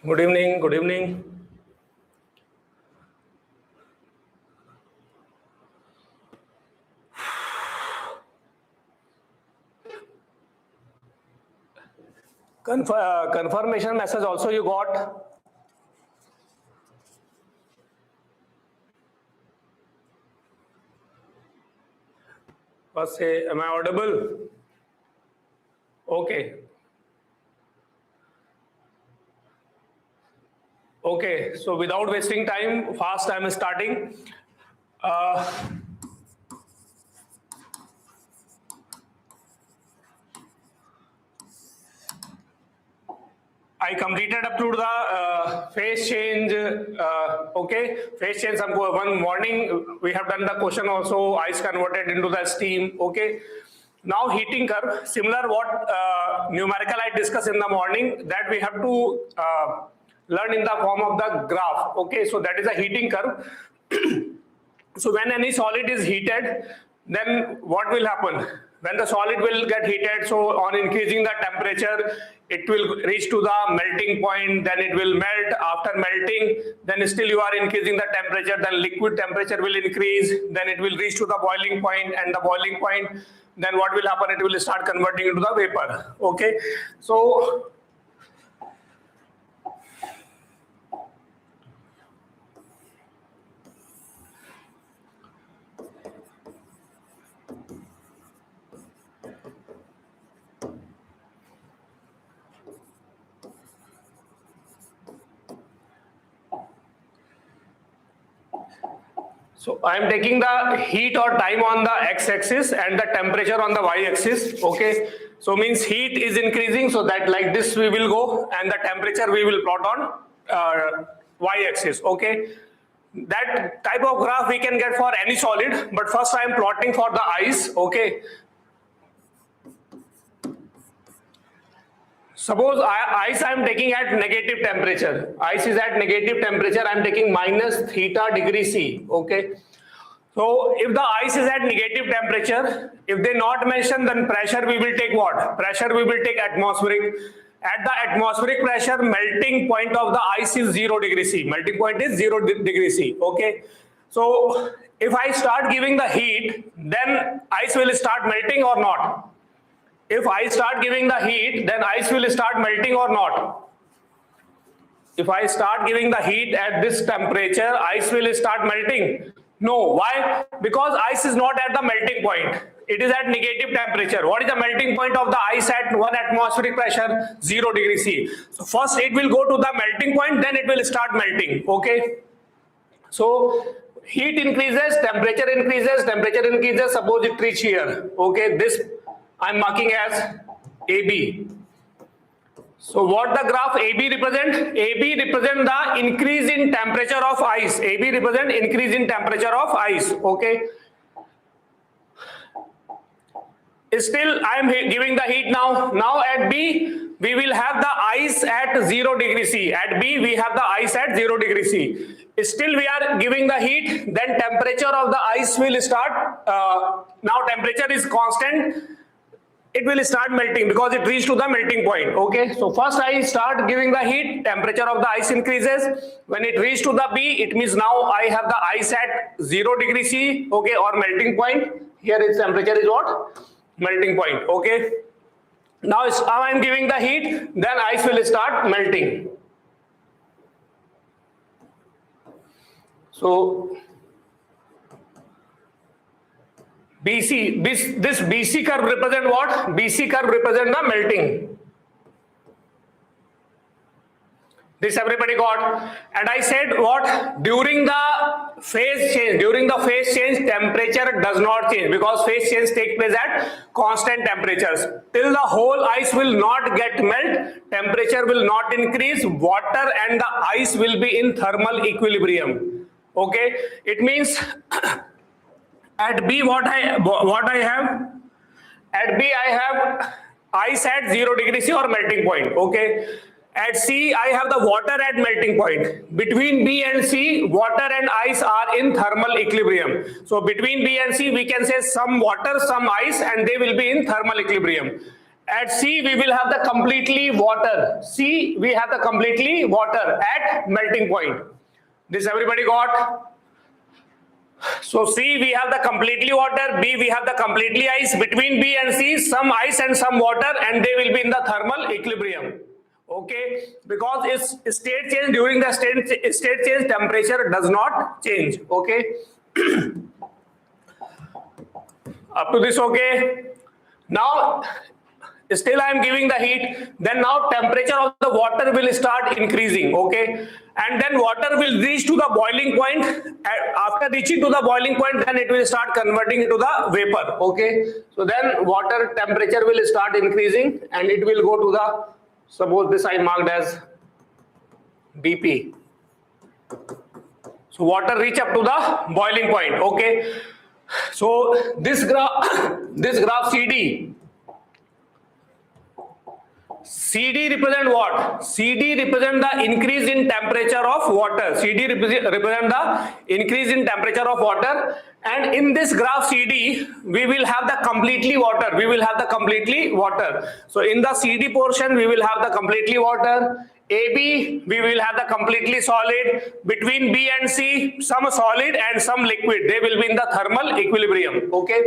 Good evening. Good evening. Confirmation message also you got. First say, am I audible? Okay. Okay. So without wasting time, fast I am starting. I completed up to the phase change. Okay, phase change. One morning we have done the question also. Ice converted into the steam. Okay. Now heating curve. Similar what numerical I discussed in the morning, that we have to learn in the form of the graph. Okay. So that is a heating curve. So when any solid is heated, then what will happen? When the solid will get heated, so on increasing the temperature, it will reach to the melting point, then it will melt. After melting, then still you are increasing the temperature, then liquid temperature will increase, then it will reach to the boiling point, and the boiling point, then what will happen? It will start converting into the vapor. Okay, so So I am taking the heat or time on the x-axis and the temperature on the y-axis. Okay, so means heat is increasing, so that like this we will go, and the temperature we will plot on y-axis. Okay, that type of graph we can get for any solid, but first I am plotting for the ice. Okay, suppose ice I am taking at negative temperature. Ice is at negative temperature. I am taking minus theta degree C. Okay. So if the ice is at negative temperature, if they not mention, then pressure we will take what? Pressure we will take atmospheric. At the atmospheric pressure, melting point of the ice is 0 degree C. Melting point is 0 degree C. Okay. So if I start giving the heat, then ice will start melting or not? If I start giving the heat, then ice will start melting or not? If I start giving the heat at this temperature, ice will start melting. No. Why? Because ice is not at the melting point. It is at negative temperature. What is the melting point of the ice at 1 atmospheric pressure? 0 degree C. So first it will go to the melting point, then it will start melting. Okay. So heat increases, temperature increases. Suppose it reach here. Okay. This I'm marking as AB. So what the graph AB represent? AB represent the increase in temperature of ice. AB represent increase in temperature of ice. Okay. Still I am giving the heat now. Now at B we will have the ice at 0 degree C. At B we have the ice at 0 degree C. Still we are giving the heat, then temperature of the ice will start. Now temperature is constant. It will start melting because it reached to the melting point. Okay, so first I start giving the heat, temperature of the ice increases. When it reaches to the B, it means now I have the ice at 0 degree C. Okay, or melting point. Here its temperature is what? Melting point. Okay, now I am giving the heat, then ice will start melting. So BC, this BC curve represent what? BC curve represent the melting. This everybody got. And I said what? During the phase change, temperature does not change, because phase change takes place at constant temperatures. Till the whole ice will not get melt, temperature will not increase, water and the ice will be in thermal equilibrium. Okay, it means at B what I have? At B I have ice at 0 degree C or melting point. Okay. At C I have the water at melting point. Between B and C, water and ice are in thermal equilibrium. So between B and C we can say some water, some ice, and they will be in thermal equilibrium. At C, we will have the completely water. C, we have the completely water at melting point. This everybody got? So C, we have the completely water. B, we have the completely ice. Between B and C, some ice and some water, and they will be in the thermal equilibrium. Okay, because its state change during the state change, temperature does not change. Okay. Up to this, okay. Now, still I am giving the heat, then now temperature of the water will start increasing, okay, and then water will reach to the boiling point. After reaching to the boiling point, then it will start converting into the vapor, okay. So then water temperature will start increasing and it will go to the, suppose this I marked as BP. So water reach up to the boiling point, okay. So this graph CD represent what? CD represent the increase in temperature of water. CD represent the increase in temperature of water. And in this graph CD, we will have the completely water. We will have the completely water. So in the CD portion, we will have the completely water. AB, we will have the completely solid. Between B and C, some solid and some liquid. They will be in the thermal equilibrium. Okay.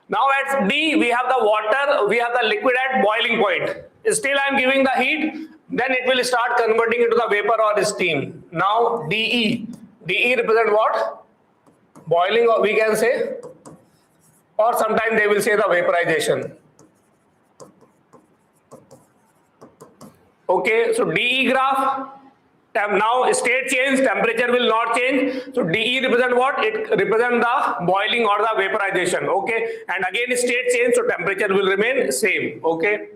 Now at D, we have the water, we have the liquid at boiling point. Still I am giving the heat, then it will start converting into the vapor or steam. Now DE. DE represent what? Boiling, or we can say, or sometimes they will say the vaporization. Okay, so DE graph, now state change, temperature will not change. So DE represent what? It represent the boiling or the vaporization. Okay, and again state change, so temperature will remain same. Okay,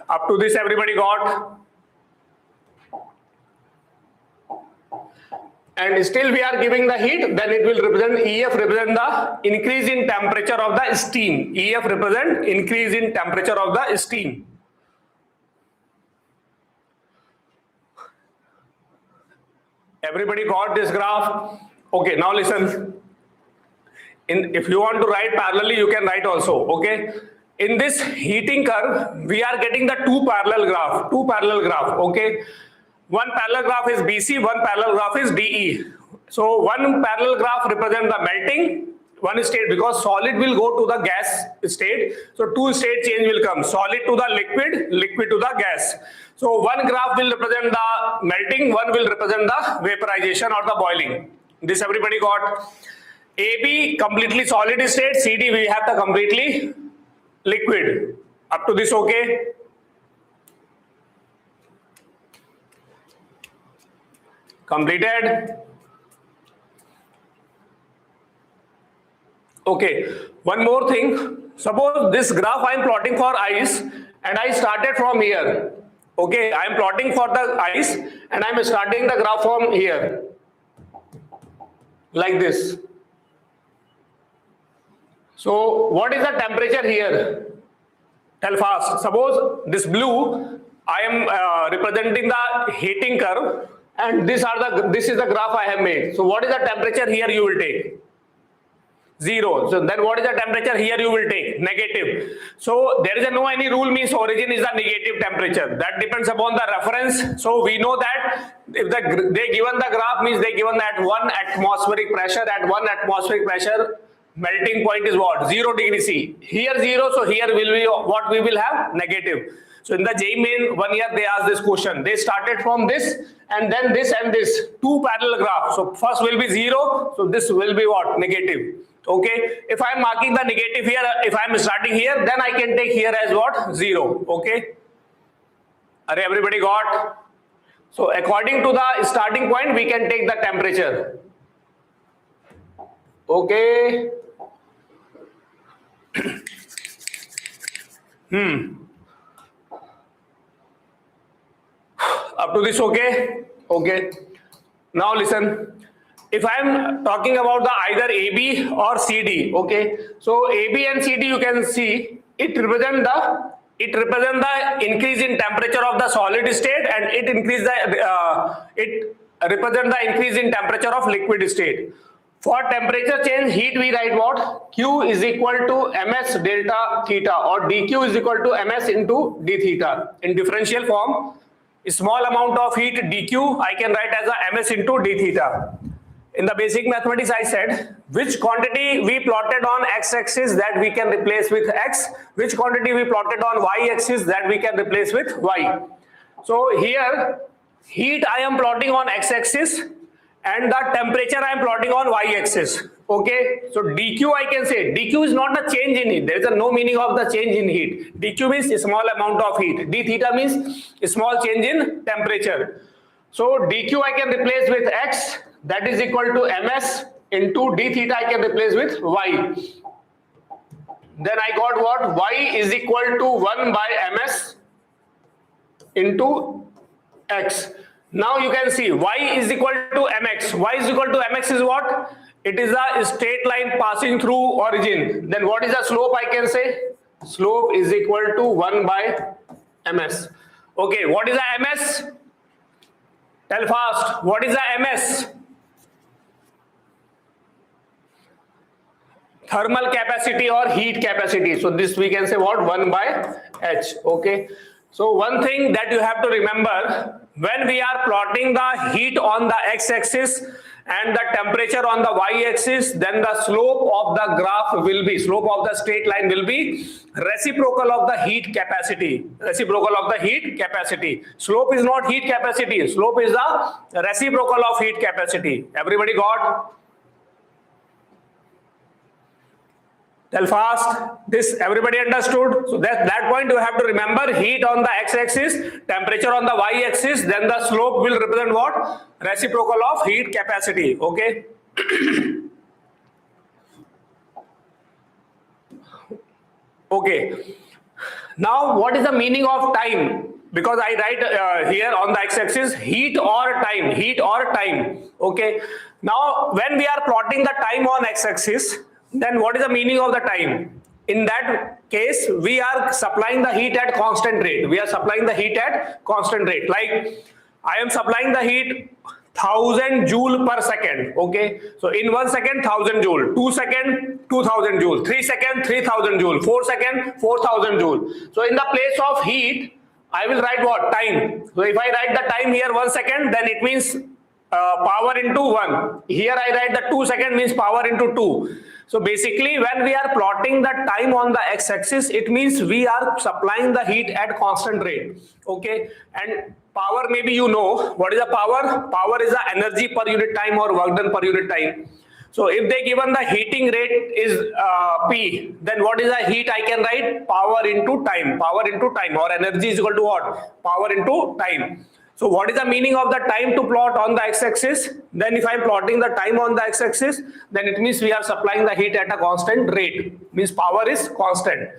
up to this everybody got? And still we are giving the heat, then it will represent, EF represent the increase in temperature of the steam. EF represent increase in temperature of the steam. Everybody got this graph? Okay, now listen. If you want to write parallelly, you can write also. Okay. In this heating curve, we are getting the two parallel graph. Okay. One parallel graph is BC, one parallel graph is DE. So one parallel graph represents the melting, one state, because solid will go to the gas state. So two state change will come, solid to the liquid, liquid to the gas. So one graph will represent the melting, one will represent the vaporization or the boiling. This everybody got? AB completely solid state, CD we have the completely liquid. Up to this okay? Completed? Okay, one more thing. Suppose this graph I am plotting for ice and I started from here. Okay, I am plotting for the ice and I am starting the graph from here. Like this. So what is the temperature here? Tell fast. Suppose this blue, I am representing the heating curve, and this is the graph I have made. So what is the temperature here you will take? 0. So then what is the temperature here you will take? Negative. So there is no any rule, means origin is the negative temperature. That depends upon the reference. So we know that if they given the graph, means they given that 1 atmospheric pressure. At 1 atmospheric pressure, melting point is what? 0 degrees C. Here 0, so here will be what we will have? Negative. So in the JEE Main 1 year they asked this question. They started from this and then this and this. Two parallel graphs. So first will be 0. So this will be what? Negative. Okay. If I am marking the negative here, if I am starting here, then I can take here as what? 0. Okay. Are everybody got? So according to the starting point, we can take the temperature. Okay. Up to this okay? Okay. Now listen. If I am talking about the either AB or CD, okay. So AB and CD you can see it represent the increase in temperature of the solid state, and it represent the increase in temperature of liquid state. For temperature change, heat, we write what? Q is equal to ms delta theta, or dq is equal to ms into d theta. In differential form, a small amount of heat dq I can write as a ms into d theta. In the basic mathematics, I said which quantity we plotted on x-axis that we can replace with x, which quantity we plotted on y-axis that we can replace with y. So here, heat I am plotting on x-axis, and the temperature I am plotting on y-axis. Okay, so dq I can say, dq is not a change in heat. There is no meaning of the change in heat. dq means a small amount of heat. d theta means a small change in temperature. So dq I can replace with x, that is equal to ms into d theta I can replace with y. Then I got what? Y is equal to 1 by ms into x. Now you can see y is equal to mx. Y is equal to mx is what? It is a straight line passing through origin. Then what is the slope I can say? Slope is equal to 1 by ms. Okay, what is the ms? Tell fast. What is the ms? Thermal capacity or heat capacity. So this we can say what? 1 by h. Okay. So one thing that you have to remember, when we are plotting the heat on the x-axis and the temperature on the y-axis, then the slope of the graph will be, slope of the straight line will be reciprocal of the heat capacity. Reciprocal of the heat capacity. Slope is not heat capacity. Slope is the reciprocal of heat capacity. Everybody got? Tell fast. This everybody understood? So that point you have to remember, heat on the x-axis, temperature on the y-axis, then the slope will represent what? Reciprocal of heat capacity. Okay. Okay. Now what is the meaning of time? Because I write here on the x-axis heat or time, heat or time. Okay. Now when we are plotting the time on x-axis, then what is the meaning of the time? In that case, we are supplying the heat at constant rate. We are supplying the heat at constant rate. Like I am supplying the heat 1000 joule per second. Okay. So in 1 second, 1000 joule, 2 second, 2000 joule, 3 second, 3000 joule, 4 second, 4000 joule. So in the place of heat, I will write what? Time. So if I write the time here 1 second, then it means power into 1. Here I write the 2 second means power into 2. So basically when we are plotting the time on the x-axis, it means we are supplying the heat at constant rate. Okay. And power, maybe you know what is the power? Power is the energy per unit time or work done per unit time. So if they given the heating rate is P, then what is the heat I can write? Power into time. Power into time, or energy is equal to what? Power into time. So what is the meaning of the time to plot on the x-axis? Then if I am plotting the time on the x-axis, then it means we are supplying the heat at a constant rate. Means power is constant.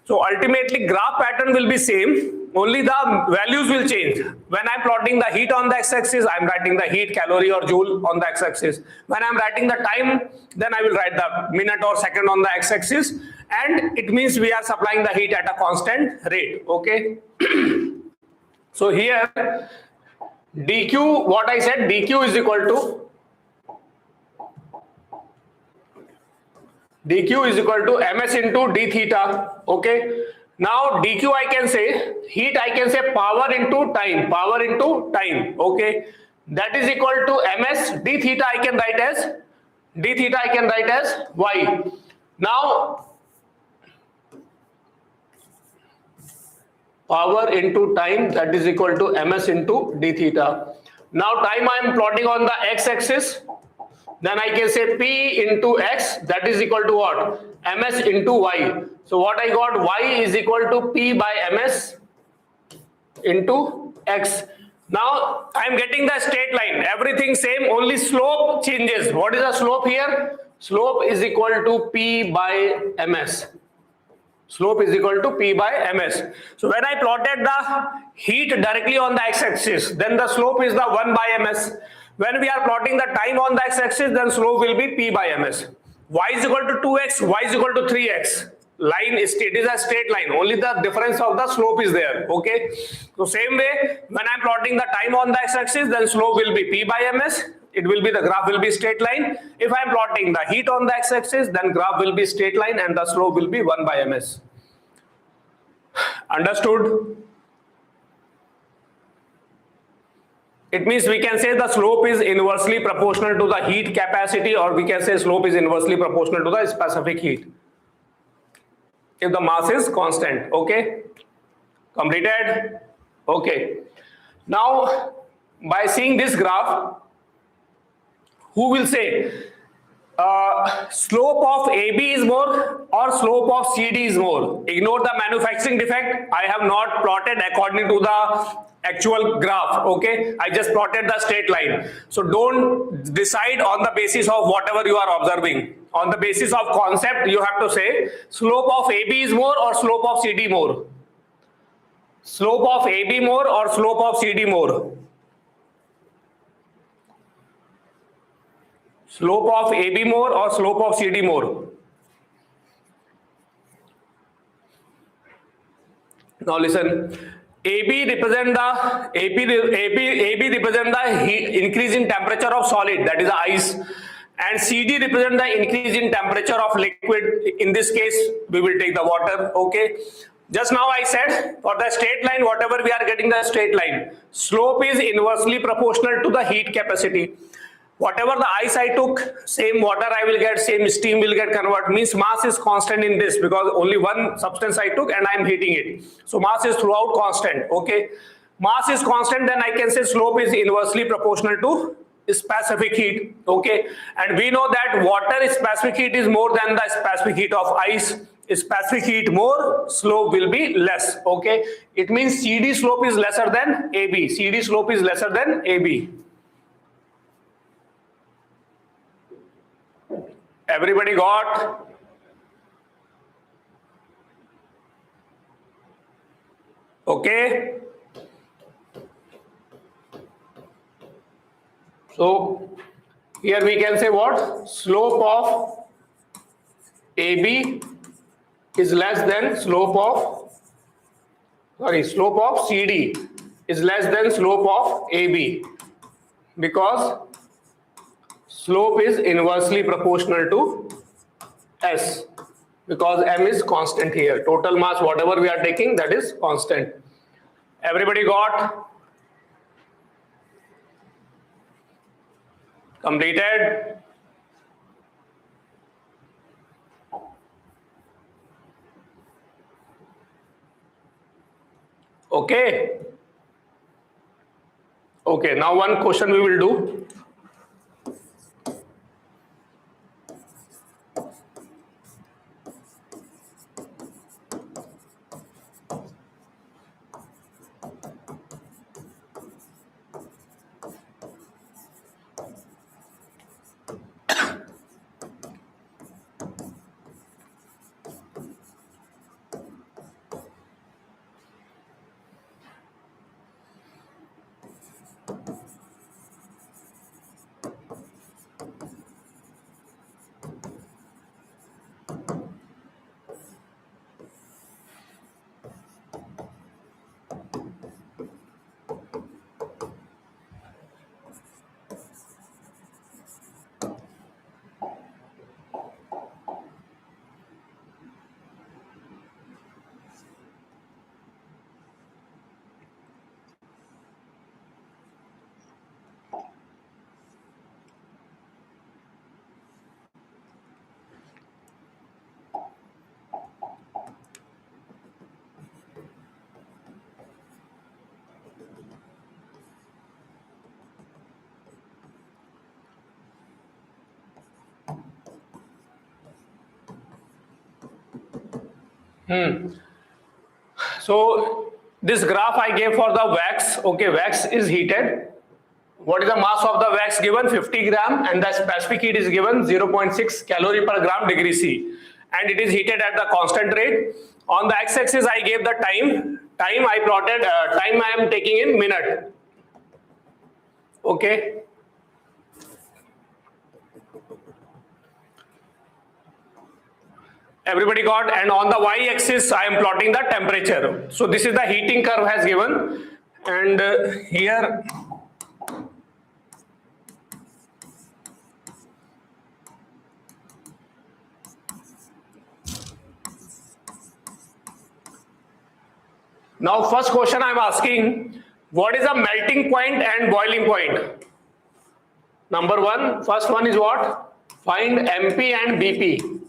So ultimately graph pattern will be same, only the values will change. When I am plotting the heat on the x-axis, I am writing the heat, calorie or joule on the x-axis. When I am writing the time, then I will write the minute or second on the x-axis, and it means we are supplying the heat at a constant rate. Okay. So here dq, what I said, dq is equal to ms into d theta. Okay. Now dq I can say, heat I can say power into time, power into time. Okay. That is equal to ms, d theta I can write as y. Now power into time, that is equal to ms into d theta. Now time I am plotting on the x-axis, then I can say p into x, that is equal to what? Ms into y. So what I got? Y is equal to p by ms into x. Now I am getting the straight line, everything same, only slope changes. What is the slope here? Slope is equal to p by ms. Slope is equal to p by ms. So when I plotted the heat directly on the x-axis, then the slope is the 1 by ms. When we are plotting the time on the x-axis, then slope will be p by ms. Y is equal to 2x, y is equal to 3x. Line is, it is a straight line, only the difference of the slope is there. Okay. So same way, when I am plotting the time on the x-axis, then slope will be p by ms. it will be, the graph will be straight line. If I am plotting the heat on the x-axis, then graph will be straight line and the slope will be 1 by ms. Understood? It means we can say the slope is inversely proportional to the heat capacity, or we can say slope is inversely proportional to the specific heat if the mass is constant. Okay, completed. Okay, now by seeing this graph, who will say slope of AB is more or slope of CD is more? Ignore the manufacturing defect. I have not plotted according to the actual graph. Okay, I just plotted the straight line. So don't decide on the basis of whatever you are observing. On the basis of concept, you have to say slope of AB is more or slope of CD more. Slope of AB more or slope of CD more? Slope of AB more or slope of CD more? Now listen, AB represent the increase in temperature of solid, that is the ice, and CD represent the increase in temperature of liquid. In this case, we will take the water. Okay. Just now I said for the straight line, whatever we are getting the straight line, slope is inversely proportional to the heat capacity. Whatever the ice I took, same water I will get, same steam will get converted. Means mass is constant in this because only one substance I took and I am heating it. So mass is throughout constant. Okay, mass is constant, then I can say slope is inversely proportional to specific heat. Okay, and we know that water specific heat is more than the specific heat of ice. Specific heat more, slope will be less. Okay, it means CD slope is lesser than AB. CD slope is lesser than AB. Everybody got? Okay. So here we can say what? Slope of AB is less than slope of CD is less than slope of AB, because slope is inversely proportional to S, because M is constant here. Total mass, whatever we are taking, that is constant. Everybody got? Completed? Okay. Okay, now one question we will do. So this graph I gave for the wax. Okay, wax is heated. What is the mass of the wax given? 50 gram, and the specific heat is given 0.6 calorie per gram degree C, and it is heated at the constant rate. On the x-axis I gave the time. Time I plotted, time I am taking in minute. Okay. Everybody got? And on the y-axis I am plotting the temperature. So this is the heating curve has given, and here Now first question I'm asking, what is a melting point and boiling point? Number one, first one is what? Find MP and BP.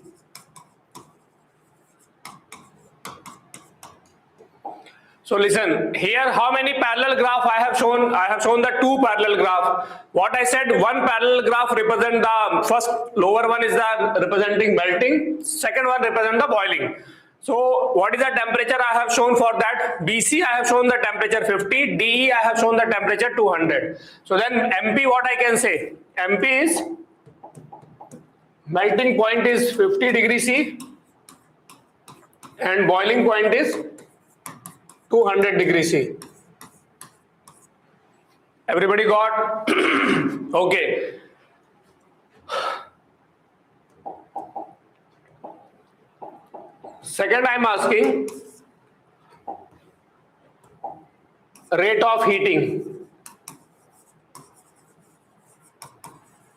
So listen, here how many parallel graph I have shown? I have shown the two parallel graph. What I said, one parallel graph represent the first lower one is the representing melting, second one represent the boiling. So what is the temperature I have shown for that? BC I have shown the temperature 50, DE I have shown the temperature 200. So then MP, what I can say? MP is melting point is 50 degrees C and boiling point is 200 degrees C. Everybody got? Okay. Second, I'm asking rate of heating.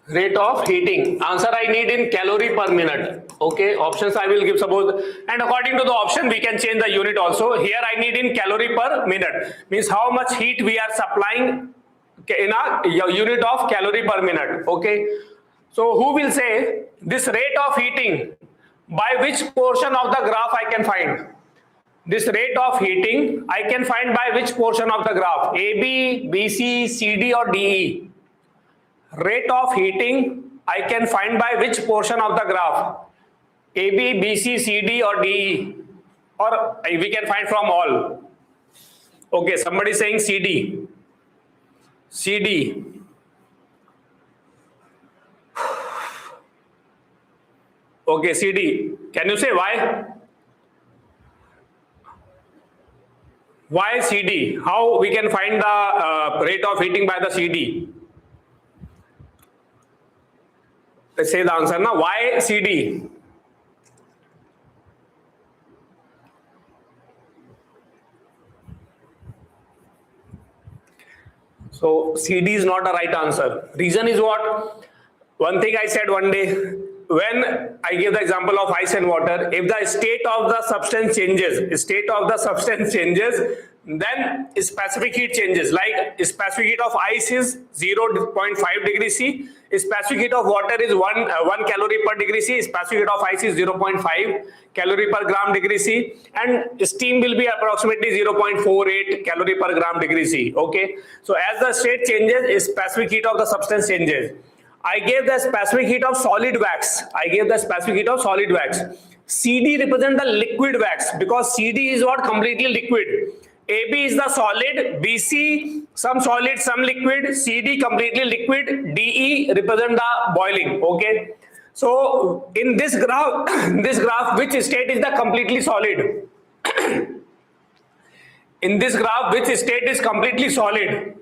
Rate of heating. Answer I need in calorie per minute. Okay, options I will give, suppose, and according to the option we can change the unit also. Here I need in calorie per minute, means how much heat we are supplying in a unit of calorie per minute. Okay, so who will say this rate of heating, by which portion of the graph I can find? This rate of heating I can find by which portion of the graph? AB, BC, CD or DE? Rate of heating I can find by which portion of the graph? AB, BC, CD or DE? Or we can find from all. Okay, somebody saying CD. CD. Okay, CD. Can you say why? Why CD? How we can find the rate of heating by the CD? Let's say the answer now. Why CD? So CD is not a right answer. Reason is what? One thing I said one day, when I give the example of ice and water, if the state of the substance changes, then specific heat changes. Like specific heat of ice is 0.5 degrees C, specific heat of water is 1 calorie per degree C, specific heat of ice is 0.5 calorie per gram degree C, and steam will be approximately 0.48 calorie per gram degree C. Okay, so as the state changes, specific heat of the substance changes. I gave the specific heat of solid wax. CD represents the liquid wax because CD is what? Completely liquid. AB is the solid, BC some solid, some liquid, CD completely liquid, DE represent the boiling. Okay. So in this graph, which state is the completely solid? In this graph, which state is completely solid?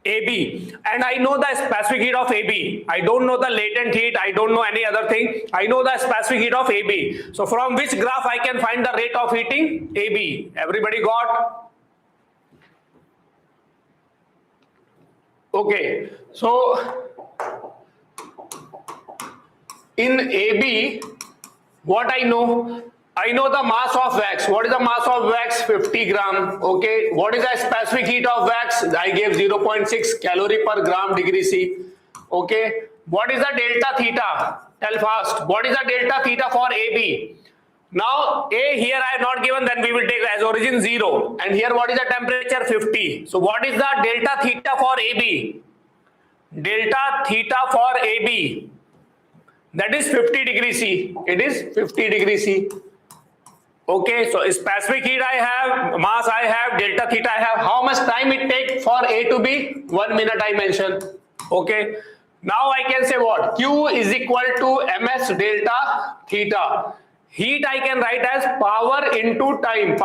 AB, and I know the specific heat of AB. I don't know the latent heat, I don't know any other thing. I know the specific heat of AB. So from which graph I can find the rate of heating? AB. Everybody got? Okay, so in AB, what I know the mass of wax. What is the mass of wax? 50 gram. Okay. What is the specific heat of wax? I gave 0.6 calorie per gram degree C. Okay. What is the delta theta? Tell fast. What is the delta theta for AB? Now A here I have not given, then we will take as origin 0. And here what is the temperature? 50. So what is the delta theta for AB? Delta theta for AB. That is 50 degrees C. It is 50 degrees C. Okay, so specific heat I have, mass I have, delta theta I have. How much time it take for A to B? 1 minute I mentioned. Okay, now I can say what? Q is equal to ms delta theta. Heat I can write as power into time.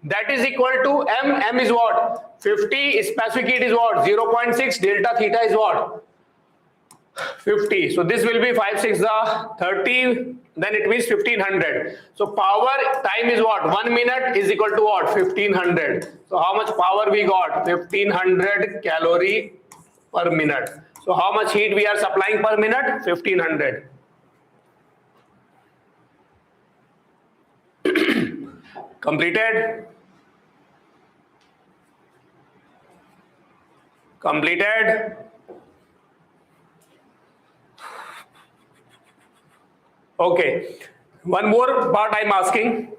That is equal to m is what? 50, specific heat is what? 0.6, delta theta is what? 50. So this will be 5 6 the 30, then it means 1500. So power time is what? 1 minute is equal to what? 1500. So how much power we got? 1500 calorie per minute. So how much heat we are supplying per minute? 1500. Completed? Completed? Okay. One more part I'm asking.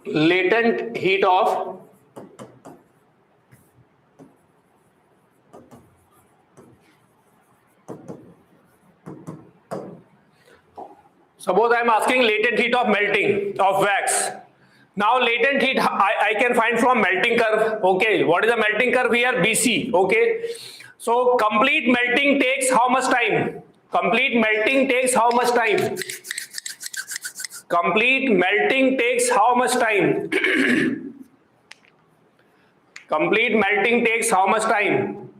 Latent heat of suppose I'm asking latent heat of melting of wax. Now latent heat I can find from melting curve. Okay, what is the melting curve here? BC. Okay, so complete melting takes how much time? Complete melting takes how much time? Complete melting takes how much time? Complete melting takes how much time?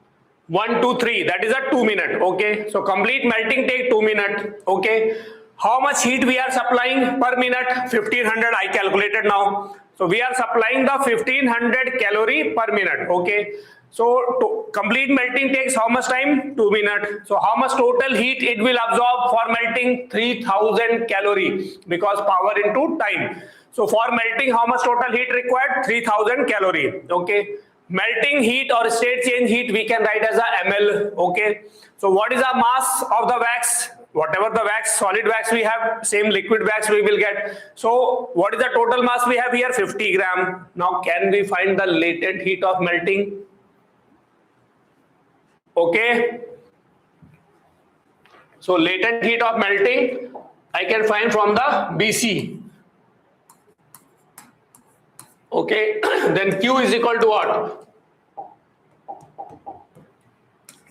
1, 2, 3. That is a 2 minute. Okay. So complete melting take 2 minutes. Okay. How much heat we are supplying per minute? 1500. I calculated now. So we are supplying the 1500 calorie per minute. Okay. So complete melting takes how much time? 2 minutes. So how much total heat it will absorb for melting? 3000 calorie, because power into time. So for melting, how much total heat required? 3000 calorie. Okay. Melting heat or state change heat we can write as a ml. Okay. So what is the mass of the wax? Whatever the wax, solid wax we have, same liquid wax we will get. So what is the total mass we have here? 50 gram. Now can we find the latent heat of melting? Okay. So latent heat of melting I can find from the BC. Okay, then Q is equal to what?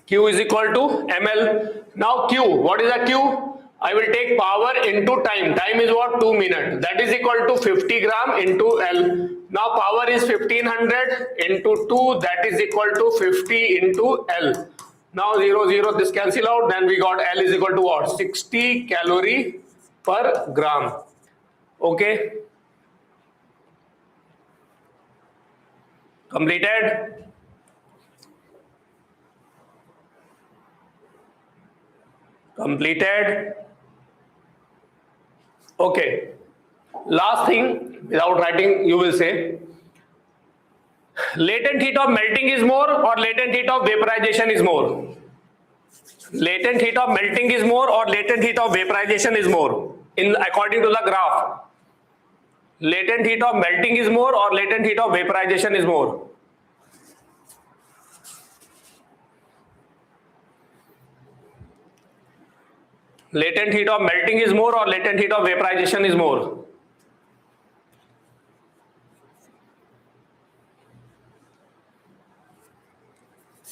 Q is equal to ml. Now Q, what is the Q? I will take power into time. Time is what? 2 minutes. That is equal to 50 gram into L. Now power is 1500 into 2. That is equal to 50 into L. Now 0, 0, this cancel out. Then we got L is equal to what? 60 calorie per gram. Okay. Completed? Completed? Okay. Last thing, without writing, you will say, latent heat of melting is more or latent heat of vaporization is more? Latent heat of melting is more or latent heat of vaporization is more? According to the graph. Latent heat of melting is more or latent heat of vaporization is more? Latent heat of melting is more or latent heat of vaporization is more?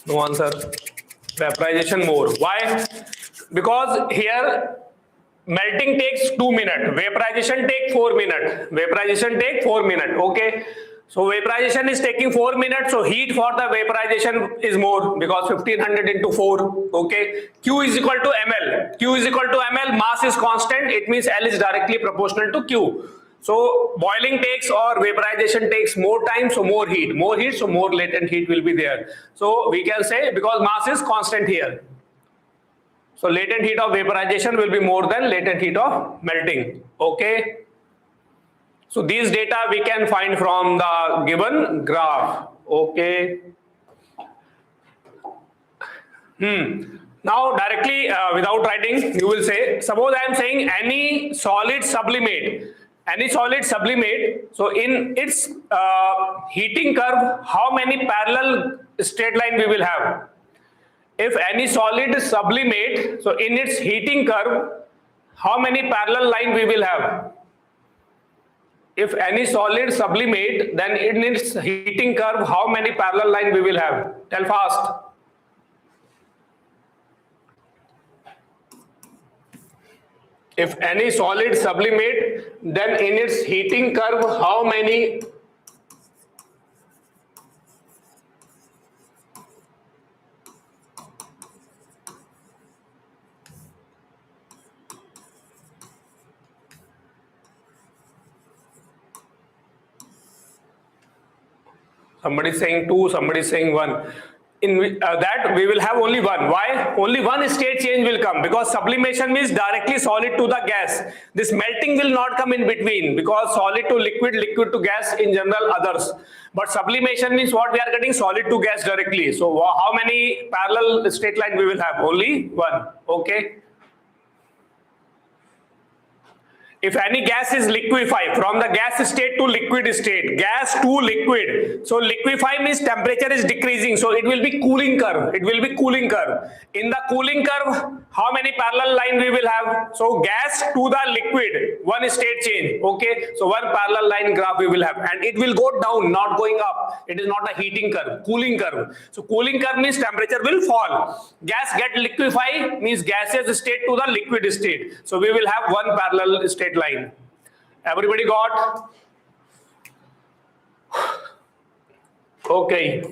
No answer. Vaporization more. Why? Because here melting takes 2 minutes, vaporization take 4 minutes. Vaporization take 4 minutes. Okay. So vaporization is taking 4 minutes. So heat for the vaporization is more because 1500 into 4. Okay. Q is equal to ml. Q is equal to ml. Mass is constant. It means L is directly proportional to Q. So boiling takes or vaporization takes more time, so more heat. More heat, so more latent heat will be there. So we can say because mass is constant here. So latent heat of vaporization will be more than latent heat of melting. Okay. So these data we can find from the given graph. Okay. Now directly without writing, you will say, suppose I am saying any solid sublimate. Any solid sublimate, so in its heating curve, how many parallel straight line we will have? If any solid sublimate, so in its heating curve, how many parallel line we will have? If any solid sublimate, then in its heating curve, how many parallel line we will have? Tell fast. If any solid sublimate, then in its heating curve, how many? Somebody is saying 2, somebody is saying 1. in that we will have only one. Why? Only one state change will come, because sublimation means directly solid to the gas. This melting will not come in between, because solid to liquid, liquid to gas in general others. But sublimation means what? We are getting solid to gas directly. So how many parallel straight line we will have? Only one. Okay. If any gas is liquefied from the gas state to liquid state, gas to liquid. So liquefy means temperature is decreasing. So it will be cooling curve. It will be cooling curve. In the cooling curve, how many parallel line we will have? So gas to the liquid, one state change. Okay. So one parallel line graph we will have, and it will go down, not going up. It is not a heating curve, cooling curve. So cooling curve means temperature will fall. Gas get liquefied means gaseous state to the liquid state. So we will have one parallel state line. Everybody got? Okay.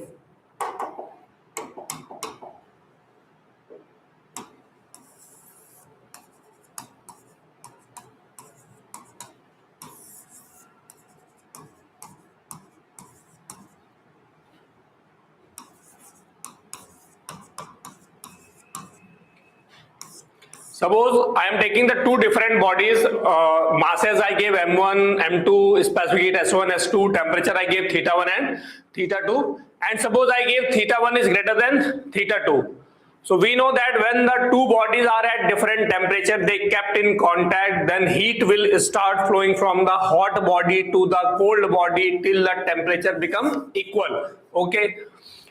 Suppose I am taking the two different bodies, masses I gave M1, M2, specific heat S1, S2, temperature I gave theta1 and theta2, and suppose I gave theta1 is greater than theta2. So we know that when the two bodies are at different temperature, they kept in contact, then heat will start flowing from the hot body to the cold body till the temperature become equal. Okay.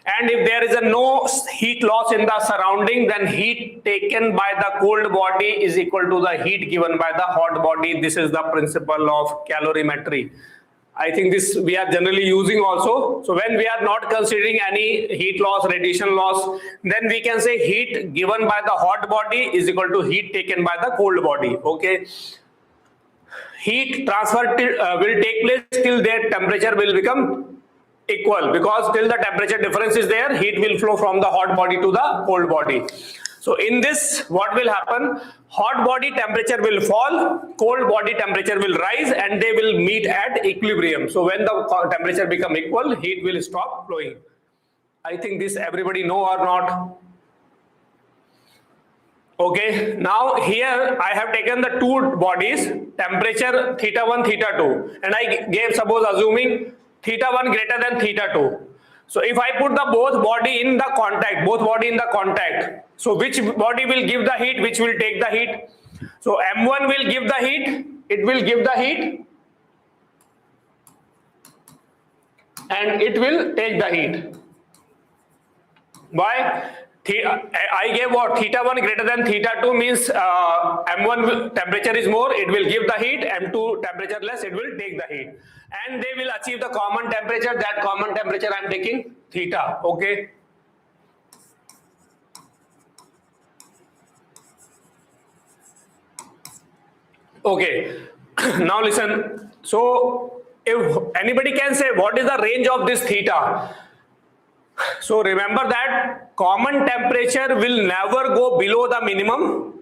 And if there is a no heat loss in the surrounding, then heat taken by the cold body is equal to the heat given by the hot body. This is the principle of calorimetry. I think this we are generally using also. So when we are not considering any heat loss, radiation loss, then we can say heat given by the hot body is equal to heat taken by the cold body. Okay. Heat transfer will take place till their temperature will become equal, because till the temperature difference is there, heat will flow from the hot body to the cold body. So in this, what will happen? Hot body temperature will fall, cold body temperature will rise, and they will meet at equilibrium. So when the temperature become equal, heat will stop flowing. I think this everybody know or not? Okay, now here I have taken the two bodies, temperature theta1, theta2, and I gave, suppose assuming theta1 greater than theta2. So if I put the both body in the contact, so which body will give the heat, which will take the heat? So M1 will give the heat, it will give the heat, and it will take the heat. Why? I gave what? Theta1 greater than theta2 means M1 temperature is more, it will give the heat, M2 temperature less, it will take the heat. And they will achieve the common temperature. That common temperature I am taking theta. Okay. Okay. Now listen. So if anybody can say what is the range of this theta? So remember that common temperature will never go below the minimum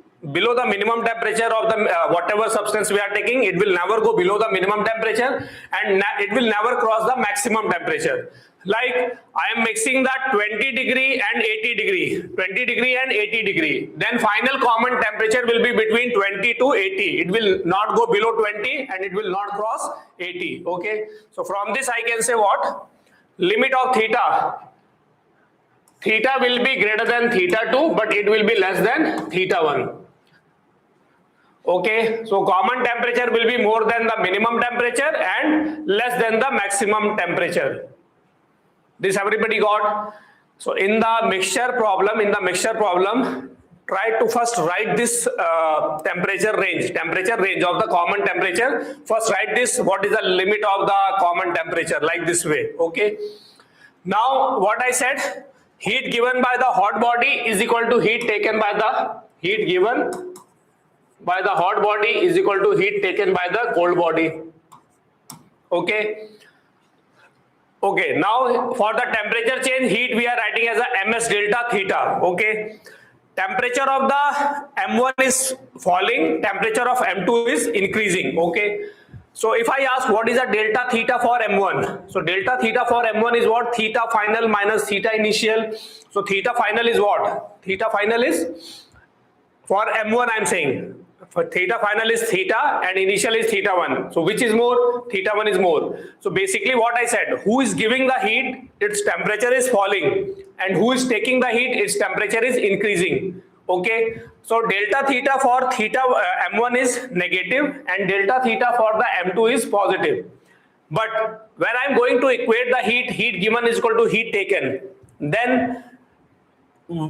temperature of the whatever substance we are taking. It will never go below the minimum temperature, and it will never cross the maximum temperature. Like I am mixing the 20 degree and 80 degree, 20 degree and 80 degree. Then final common temperature will be between 20 to 80. It will not go below 20 and it will not cross 80. Okay. So from this I can say what? Limit of theta. Theta will be greater than theta2, but it will be less than theta1. Okay, so common temperature will be more than the minimum temperature and less than the maximum temperature. This everybody got? So in the mixture problem, try to first write this temperature range of the common temperature. First write this, what is the limit of the common temperature, like this way. Okay. Now what I said, heat given by the hot body is equal to heat taken by the hot body is equal to heat taken by the cold body. Okay. Okay. Now for the temperature change, heat we are writing as a ms delta theta. Okay. Temperature of the M1 is falling, temperature of M2 is increasing. Okay. So if I ask what is a delta theta for M1? So delta theta for M1 is what? Theta final minus theta initial. So theta final is what? Theta final is, for M1 I'm saying, for theta final is theta and initial is theta 1. So which is more? Theta 1 is more. So basically what I said, who is giving the heat, its temperature is falling, and who is taking the heat, its temperature is increasing. Okay, so delta theta for theta M1 is negative and delta theta for the M2 is positive. But when I'm going to equate the heat given is equal to heat taken, then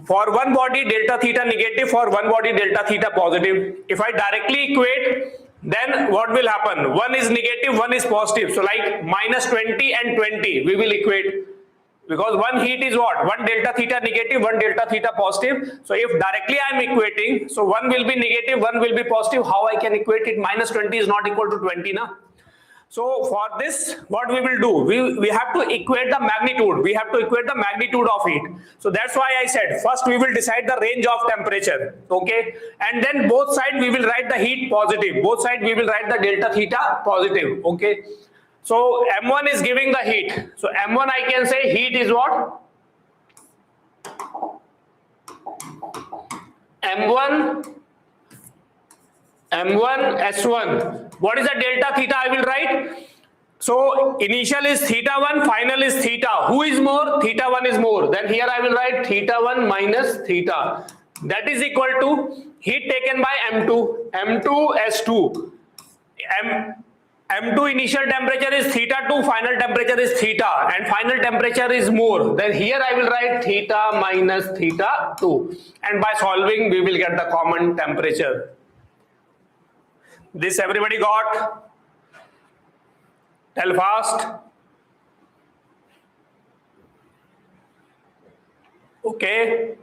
for one body delta theta negative, for one body delta theta positive. If I directly equate, then what will happen? One is negative, one is positive. So like minus 20 and 20 we will equate, because one heat is what? One delta theta negative, one delta theta positive. So if directly I am equating, so one will be negative, one will be positive. How I can equate it? Minus 20 is not equal to 20 na. So for this, what we will do, we have to equate the magnitude. We have to equate the magnitude of heat. So that's why I said first we will decide the range of temperature. Okay, and then both sides we will write the heat positive. Both sides we will write the delta theta positive. Okay. So M1 is giving the heat. So M1 I can say heat is what? M1 S1. What is the delta theta I will write? So initial is theta 1, final is theta. Who is more? Theta 1 is more. Then here I will write theta 1 minus theta. That is equal to heat taken by M2. M2 S2. M2 initial temperature is theta 2, final temperature is theta, and final temperature is more. Then here I will write theta minus theta 2. And by solving we will get the common temperature. This everybody got? Tell fast. Okay.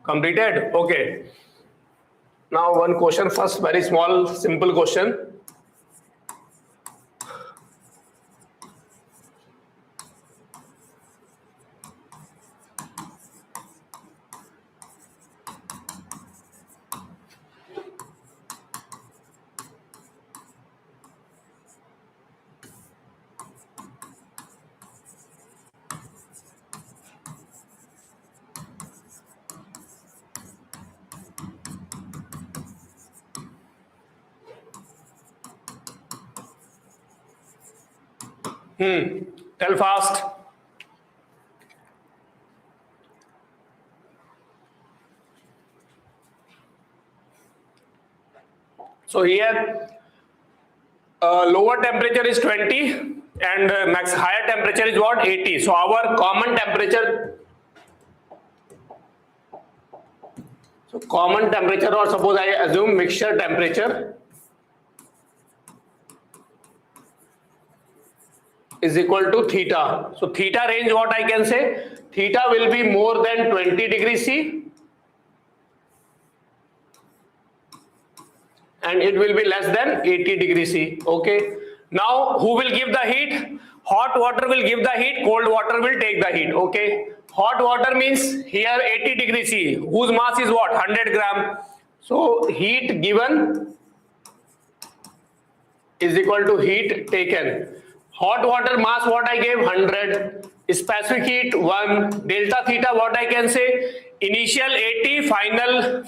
Completed? Okay. Now one question first, very small, simple question. Tell fast. So here lower temperature is 20 and max higher temperature is what? 80. So our common temperature, or suppose I assume mixture temperature is equal to theta. So theta range, what I can say, theta will be more than 20 degrees C and it will be less than 80 degrees C. Okay. Now who will give the heat? Hot water will give the heat, cold water will take the heat. Okay. Hot water means here 80 degrees C, whose mass is what? 100 gram. So heat given is equal to heat taken. Hot water mass, what I gave? 100. Specific heat 1. Delta theta, what I can say? Initial 80, final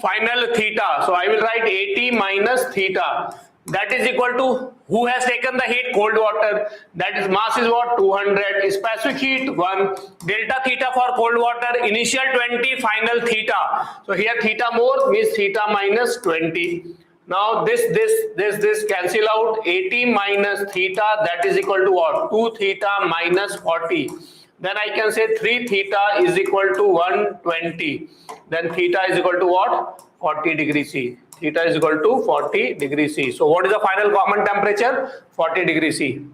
theta. So I will write 80 minus theta. That is equal to, who has taken the heat? Cold water. That is mass is what? 200. Specific heat 1. Delta theta for cold water. Initial 20, final theta. So here theta more means theta minus 20. Now this cancel out. 80 minus theta, that is equal to what? 2 theta minus 40. Then I can say 3 theta is equal to 120. Then theta is equal to what? 40 degrees C. Theta is equal to 40 degrees C. So what is the final common temperature? 40 degrees C.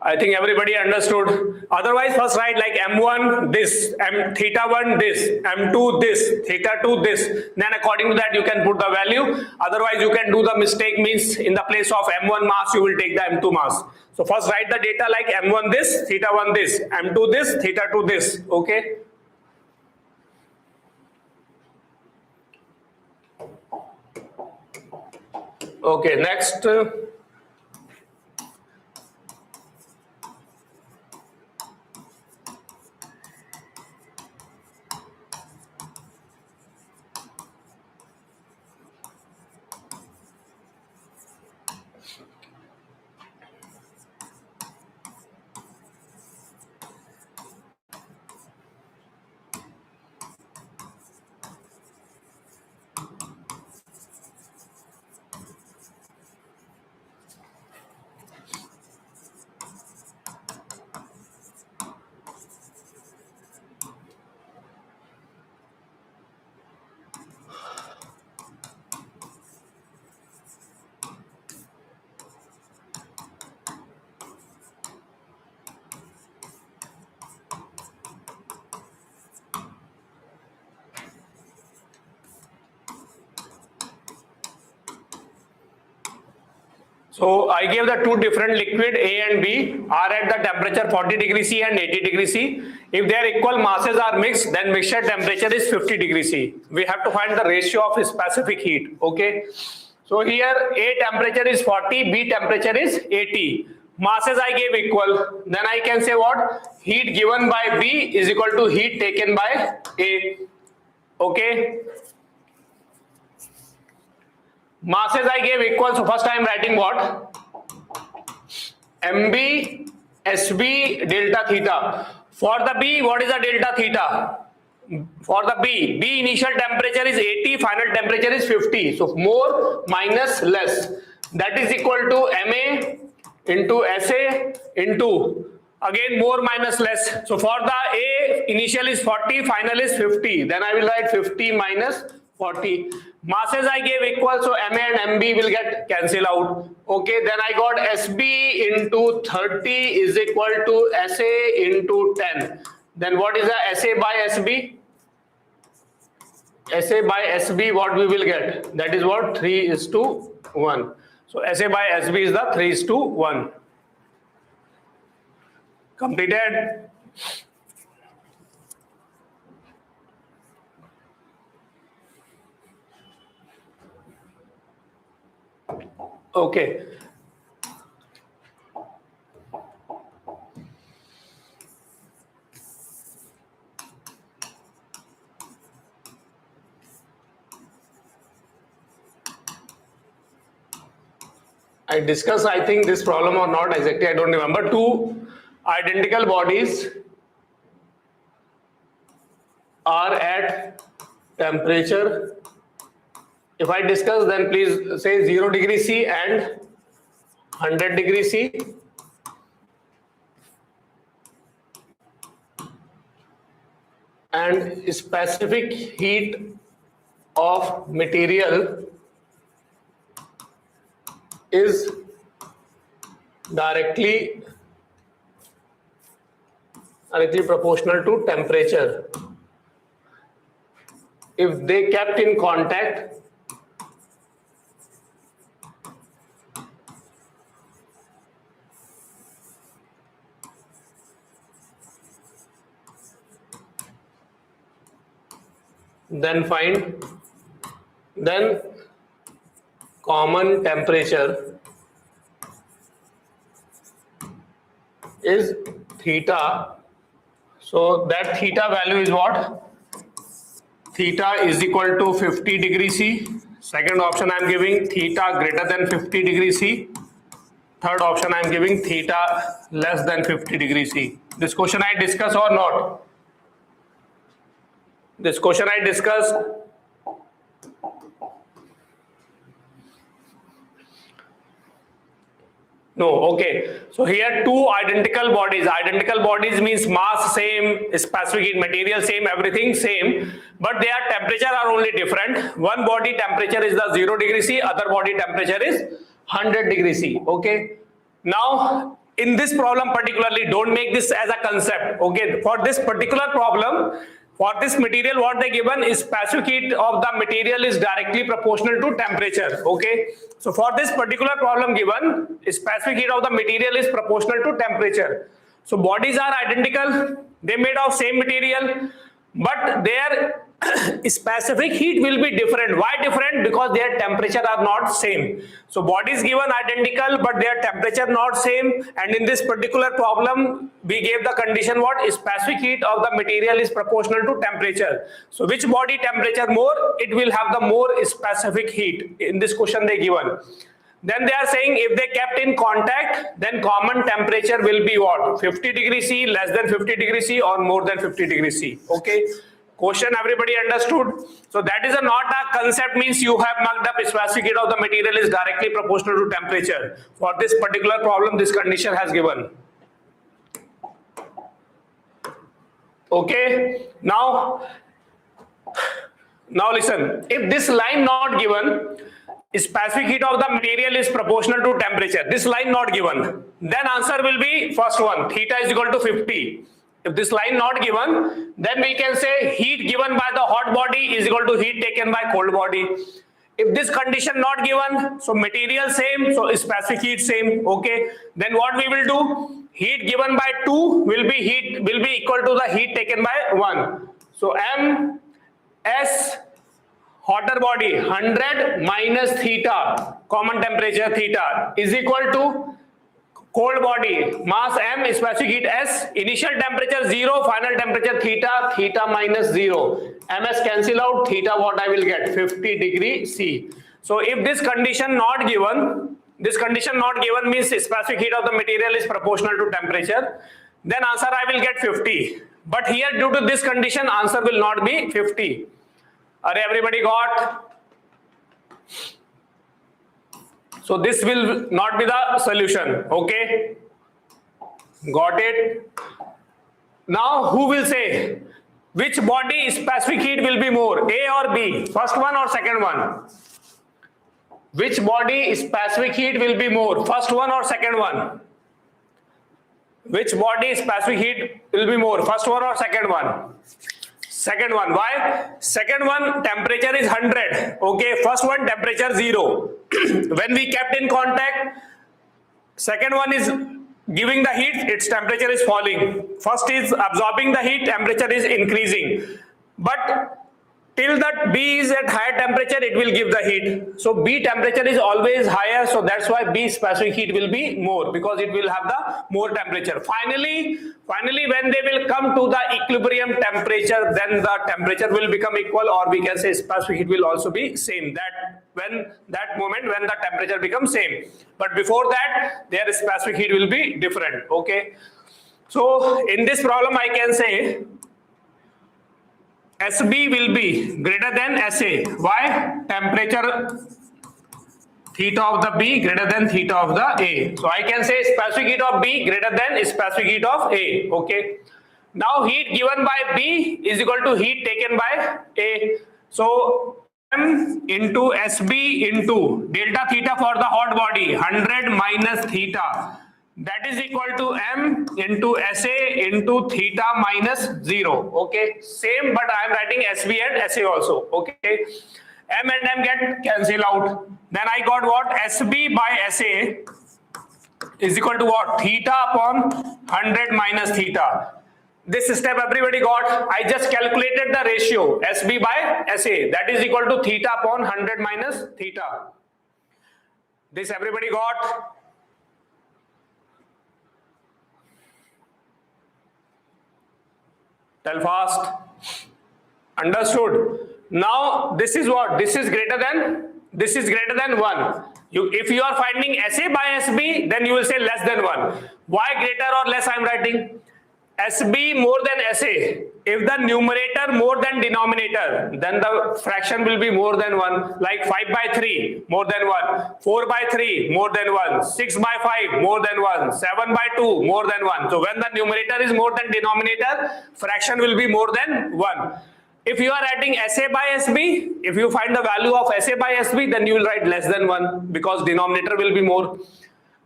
I think everybody understood. Otherwise, first write like M1 this, theta 1 this, M2 this, theta 2 this. Then according to that you can put the value. Otherwise you can do the mistake, means in the place of M1 mass you will take the M2 mass. So first write the data like M1 this, theta 1 this, M2 this, theta 2 this. Okay. Okay, next. So I gave the two different liquid A and B are at the temperature 40 degrees C and 80 degrees C. If their equal masses are mixed, then mixture temperature is 50 degrees C. We have to find the ratio of specific heat. Okay. So here A temperature is 40, B temperature is 80. Masses I gave equal. Then I can say what? Heat given by B is equal to heat taken by A. Okay. Masses I gave equal, so first I am writing what? MB SB delta theta. For the B, what is the delta theta? For the B initial temperature is 80, final temperature is 50. So more minus less. That is equal to MA into SA into again more minus less. So for the A, initial is 40, final is 50. Then I will write 50 minus 40. Masses I gave equal, so MA and MB will get cancel out. Okay, then I got SB into 30 is equal to SA into 10. Then what is the SA by SB? SA by SB, what we will get? That is what? 3:1. So SA by SB is the 3:1. Completed. Okay. I discussed, I think, this problem or not exactly, I don't remember. Two identical bodies are at temperature. If I discuss, then please say 0 degree C and 100 degree C. And specific heat of material is directly proportional to temperature. If they kept in contact, then find, then common temperature is theta. So that theta value is what? Theta is equal to 50 degree C. Second option I am giving theta greater than 50 degree C. Third option I am giving theta less than 50 degree C. This question I discuss or not? This question I discussed. No, okay. So here two identical bodies. Identical bodies means mass same, specific heat, material same, everything same, but their temperature are only different. One body temperature is the 0 degree C, other body temperature is 100 degree C. Okay. Now in this problem particularly, don't make this as a concept. Okay. For this particular problem, for this material, what they given is specific heat of the material is directly proportional to temperature. Okay. So for this particular problem given, specific heat of the material is proportional to temperature. So bodies are identical. They made of same material, but their specific heat will be different. Why different? Because their temperature are not same. So body is given identical, but their temperature not same. And in this particular problem, we gave the condition what? Specific heat of the material is proportional to temperature. So which body temperature more? It will have the more specific heat. In this question they given. Then they are saying if they kept in contact, then common temperature will be what? 50 degrees C, less than 50 degrees C, or more than 50 degrees C. Okay. Question everybody understood? So that is not a concept, means you have marked up specific heat of the material is directly proportional to temperature. For this particular problem, this condition has given. Okay. Now listen. If this line not given, specific heat of the material is proportional to temperature. This line not given. Then answer will be first one. Theta is equal to 50. If this line not given, then we can say heat given by the hot body is equal to heat taken by cold body. If this condition not given, so material same, so specific heat same. Okay. Then what we will do? Heat given by 2 will be equal to the heat taken by 1. So M S hotter body 100 minus theta, common temperature theta, is equal to cold body mass M, specific heat S, initial temperature 0, final temperature theta, theta minus 0. MS cancel out, theta what I will get? 50 degree C. So if this condition not given, means specific heat of the material is proportional to temperature, then answer I will get 50. But here due to this condition, answer will not be 50. Are everybody got? So this will not be the solution. Okay. Got it? Now who will say which body specific heat will be more, A or B? First one or second one? Which body specific heat will be more, first one or second one? Which body specific heat will be more, first one or second one? Second one. Why? Second one temperature is 100. Okay. First one temperature 0. When we kept in contact, second one is giving the heat, its temperature is falling. First is absorbing the heat, temperature is increasing. But till that B is at higher temperature, it will give the heat. So B temperature is always higher. So that's why B specific heat will be more, because it will have the more temperature. Finally, when they will come to the equilibrium temperature, then the temperature will become equal, or we can say specific heat will also be same. That moment when the temperature becomes same. But before that, their specific heat will be different. Okay. So in this problem, I can say SB will be greater than SA. Why? Temperature theta of the B greater than theta of the A. So I can say specific heat of B greater than specific heat of A. Okay. Now heat given by B is equal to heat taken by A. So M into SB into delta theta for the hot body 100 minus theta. That is equal to M into SA into theta minus 0. Okay. Same, but I am writing SB and SA also. Okay. M and M get cancel out. Then I got what? SB by SA is equal to what? Theta upon 100 minus theta. This step everybody got. I just calculated the ratio SB by SA. That is equal to theta upon 100 minus theta. This everybody got. Tell fast. Understood. Now this is what? This is greater than 1. If you are finding SA by SB, then you will say less than 1. Why greater or less I am writing? SB more than SA. If the numerator more than denominator, then the fraction will be more than 1. Like 5 by 3 more than 1, 4 by 3 more than 1, 6 by 5 more than 1, 7 by 2 more than 1. So when the numerator is more than denominator, fraction will be more than 1. If you are writing SA by SB, if you find the value of SA by SB, then you will write less than 1 because denominator will be more.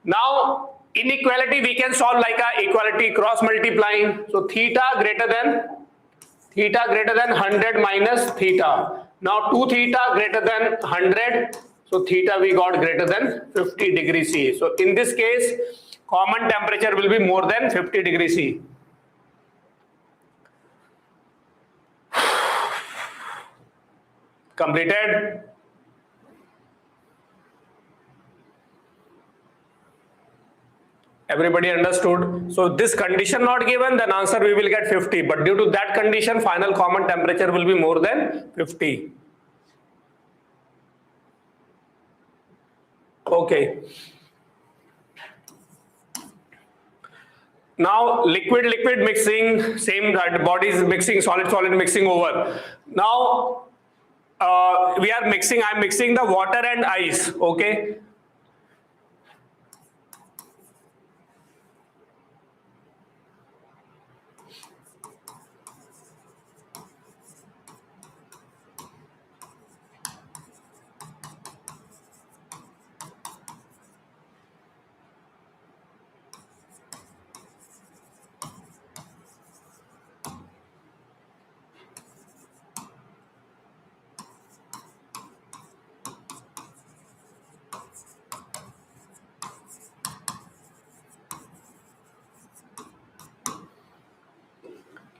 Now inequality we can solve like a equality cross multiplying. So theta greater than 100 minus theta. Now 2 theta greater than 100. So theta we got greater than 50 degrees C. So in this case, common temperature will be more than 50 degrees C. Completed? Everybody understood? So this condition not given, then answer we will get 50. But due to that condition, final common temperature will be more than 50. Okay. Now liquid mixing, same that body is mixing, solid mixing over. Now we are mixing, I'm mixing the water and ice. Okay.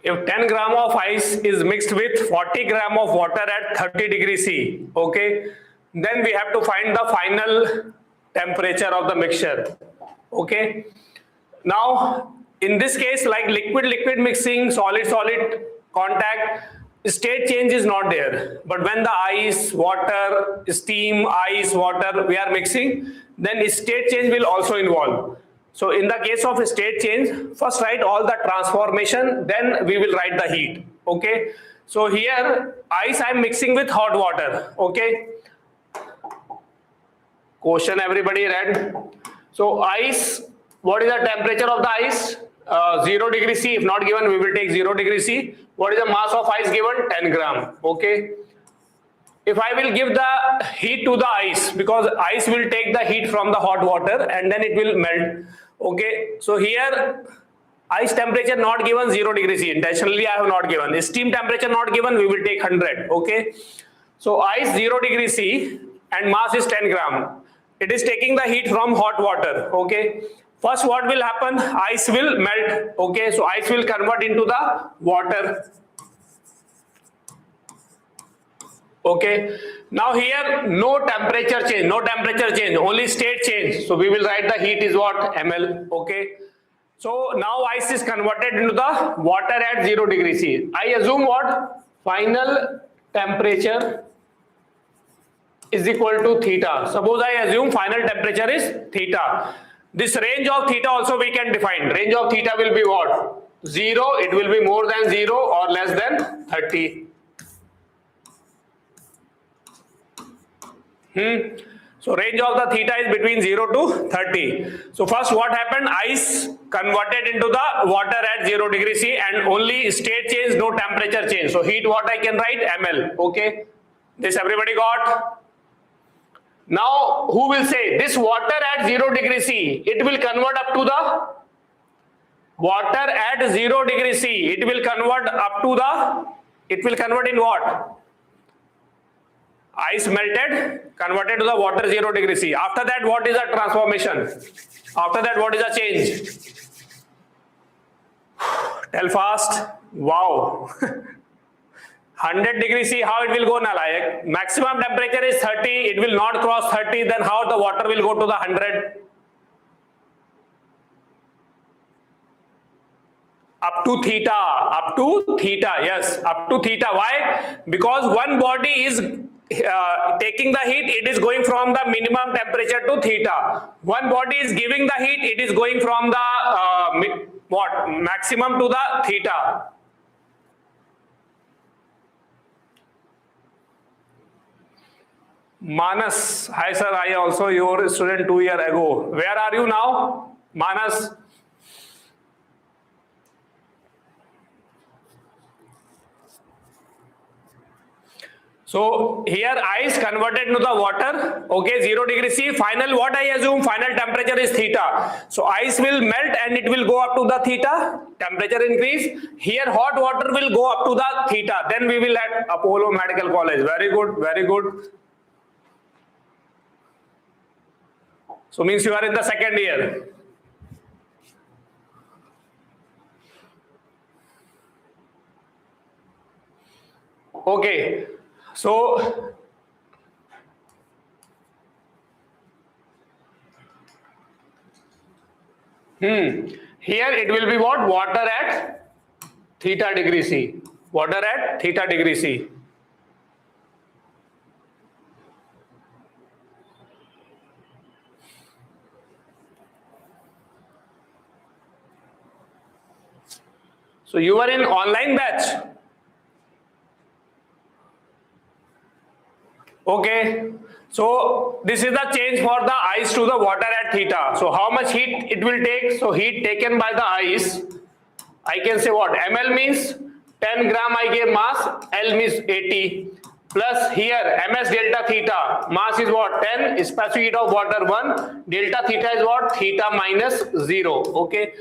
If 10 gram of ice is mixed with 40 gram of water at 30 degrees C, okay, then we have to find the final temperature of the mixture. Okay. Now, in this case, like liquid mixing, solid contact, state change is not there. But when the ice, water, steam, ice, water, we are mixing, then state change will also involve. So in the case of state change, first write all the transformation, then we will write the heat. Okay. So here, ice I am mixing with hot water. Okay. Question everybody read? So ice, what is the temperature of the ice? 0 degree C. If not given, we will take 0 degree C. What is the mass of ice given? 10 gram. Okay. If I will give the heat to the ice, because ice will take the heat from the hot water and then it will melt. Okay. So here ice temperature not given 0 degree C. Intentionally I have not given. Steam temperature not given, we will take 100. Okay. So ice 0 degree C and mass is 10 gram. It is taking the heat from hot water. Okay. First what will happen? Ice will melt. Okay. So ice will convert into the water. Okay. Now here no temperature change, only state change. So we will write the heat is what? ml. Okay. So now ice is converted into the water at 0 degree C. I assume what? Final temperature is equal to theta. Suppose I assume final temperature is theta. This range of theta also we can define. Range of theta will be what? 0, it will be more than 0 or less than 30. So range of the theta is between 0 to 30. So first what happened? Ice converted into the water at 0 degree C and only state change, no temperature change. So heat what I can write? ml. Okay. This everybody got? Now who will say this water at 0 degree C, it will convert up to the water at 0 degree C. It will convert up to the, it will convert in what? Ice melted, converted to the water 0 degree C. After that, what is the transformation? After that, what is the change? Tell fast. Wow. 100 degree C, how it will go now? Like maximum temperature is 30, it will not cross 30, then how the water will go to the 100? Up to theta, yes, up to theta. Why? Because one body is taking the heat, it is going from the minimum temperature to theta. One body is giving the heat, it is going from the maximum to the theta. Manas, hi sir, I also your student 2 years ago. Where are you now, Manas? So here ice converted to the water, okay, 0 degree C, final what I assume, final temperature is theta. So ice will melt and it will go up to the theta, temperature increase. Here hot water will go up to the theta, then we will at Apollo Medical College. Very good, very good. So means you are in the second year. Okay. So here it will be what? Water at theta degree C. Water at theta degree C. So you were in online batch. Okay. So this is the change for the ice to the water at theta. So how much heat it will take? So heat taken by the ice, I can say what? ml means 10 gram I gave mass, L means 80. Plus here ms delta theta, mass is what? 10, specific heat of water 1, delta theta is what? Theta minus 0. Okay.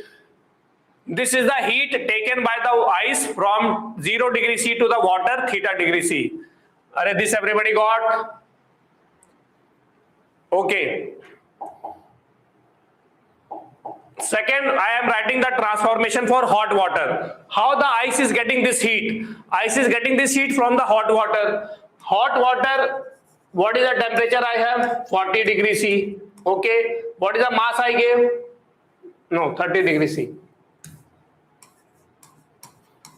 This is the heat taken by the ice from 0 degree C to the water theta degree C. This everybody got? Okay. Second, I am writing the transformation for hot water. How the ice is getting this heat? Ice is getting this heat from the hot water. Hot water, what is the temperature I have? 40 degree C. Okay. What is the mass I gave? No, 30 degree C.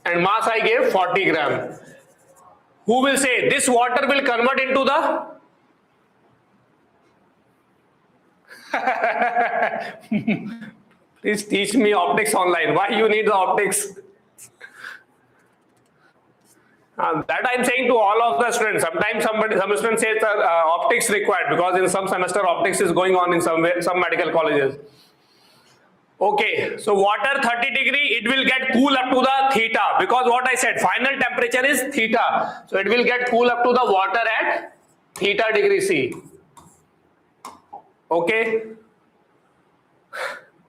And mass I gave 40 gram. Who will say this water will convert into the please teach me optics online. Why you need the optics? That I'm saying to all of the students. Sometimes some students say optics required because in some semester optics is going on in some medical colleges. Okay, so water 30 degree, it will get cool up to the theta because what I said, final temperature is theta. So it will get cool up to the water at theta degree C. Okay.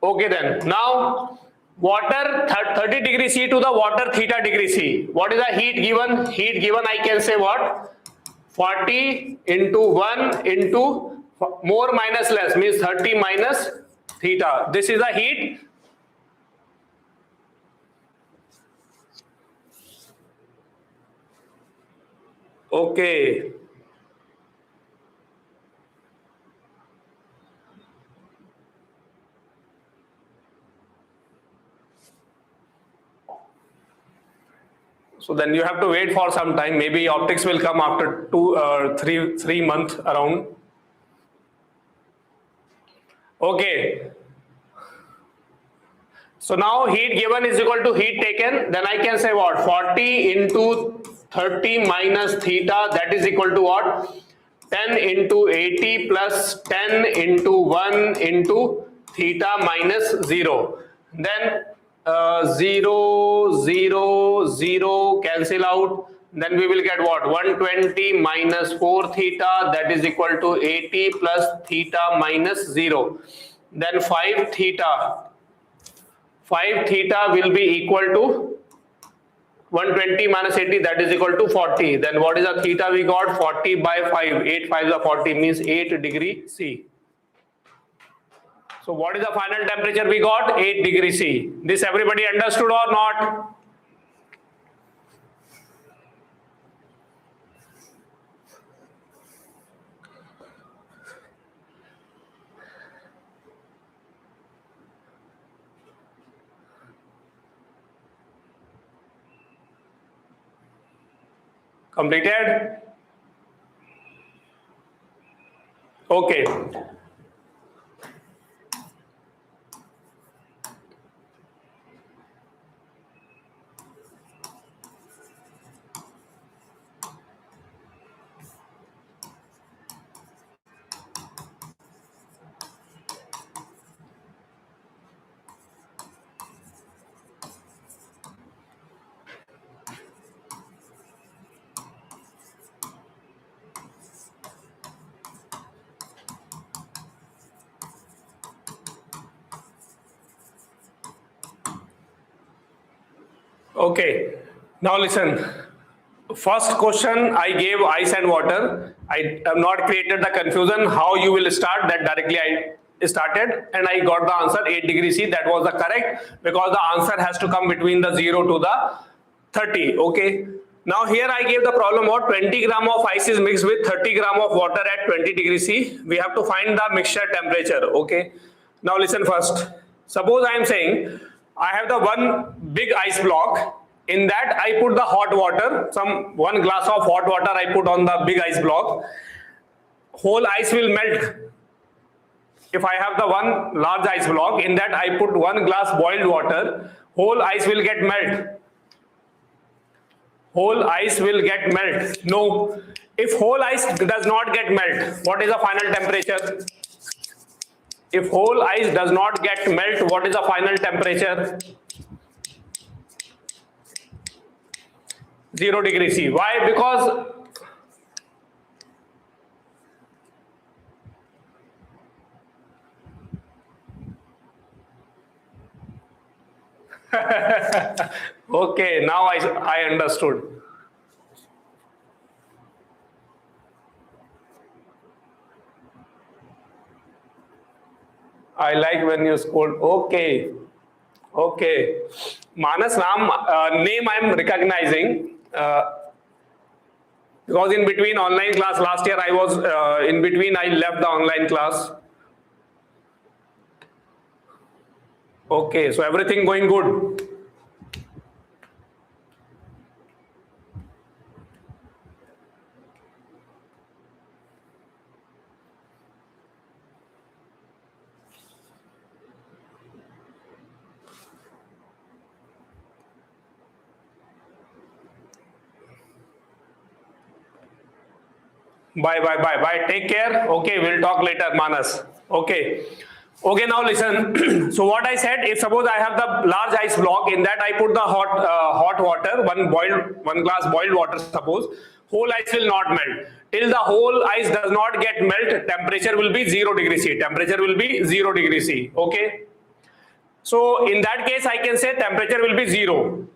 Okay then. Now water 30 degree C to the water theta degree C. What is the heat given? Heat given I can say what? 40 into 1 into more minus less means 30 minus theta. This is the heat. Okay. So then you have to wait for some time. Maybe optics will come after 3 months around. Okay. So now heat given is equal to heat taken. Then I can say what? 40 into 30 minus theta, that is equal to what? 10 into 80 plus 10 into 1 into theta minus 0. Then 0, 0, 0 cancel out. Then we will get what? 120 minus 4 theta, that is equal to 80 plus theta minus 0. Then 5 theta. 5 theta will be equal to 120 minus 80, that is equal to 40. Then what is the theta we got? 40 by 5. 8 5 is 40 means 8 degree C. So what is the final temperature we got? 8 degree C. This everybody understood or not? Completed? Okay. Okay, now listen. First question I gave ice and water. I have not created the confusion how you will start, that directly I started and I got the answer 8 degree C. That was the correct because the answer has to come between the 0 to the 30. Okay. Now here I gave the problem what 20 gram of ice is mixed with 30 gram of water at 20 degrees C. We have to find the mixture temperature. Okay. Now listen first. Suppose I am saying I have the one big ice block. In that I put the hot water, some 1 glass of hot water I put on the big ice block. Whole ice will melt. If I have the one large ice block, in that I put 1 glass boiled water, whole ice will get melt. Whole ice will get melt. No. If whole ice does not get melt, what is the final temperature? If whole ice does not get melt, what is the final temperature? 0 degrees C. Why? Because okay, now I understood. I like when you scold. Okay. Okay. Manas name I am recognizing. Because in between online class last year I was in between I left the online class. Okay, so everything going good. Bye. Take care. Okay, we'll talk later, Manas. Okay. Okay, now listen. So what I said, if suppose I have the large ice block, in that I put the hot water, one glass boiled water, suppose, whole ice will not melt. Till the whole ice does not get melt, temperature will be 0 degrees C. Temperature will be 0 degrees C. Okay. So in that case, I can say temperature will be 0.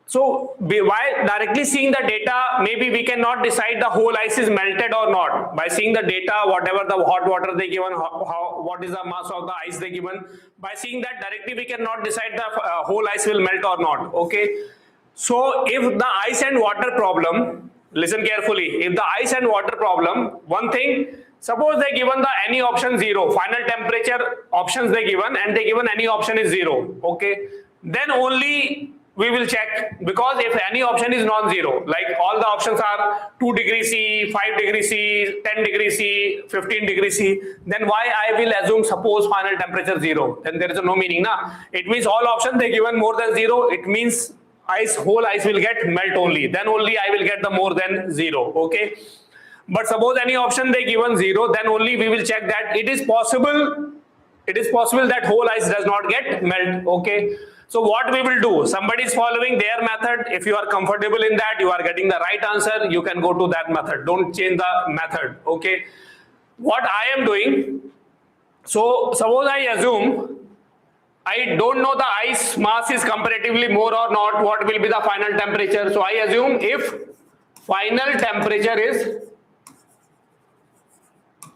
So while directly seeing the data, maybe we cannot decide the whole ice is melted or not. By seeing the data, whatever the hot water they given, what is the mass of the ice they given, by seeing that directly we cannot decide the whole ice will melt or not. Okay. So if the ice and water problem, listen carefully, if the ice and water problem, one thing, suppose they given the any option 0, final temperature options they given, and they given any option is 0. Okay. Then only we will check, because if any option is non-zero, like all the options are 2 degrees C, 5 degrees C, 10 degrees C, 15 degrees C, then why I will assume suppose final temperature 0? Then there is no meaning. It means all options they given more than 0, it means whole ice will get melt only. Then only I will get the more than 0. Okay. But suppose any option they given 0, then only we will check that it is possible that whole ice does not get melt. Okay. So what we will do, somebody is following their method. If you are comfortable in that, you are getting the right answer, you can go to that method. Don't change the method. Okay. What I am doing, so suppose I assume I don't know the ice mass is comparatively more or not, what will be the final temperature. So I assume if final temperature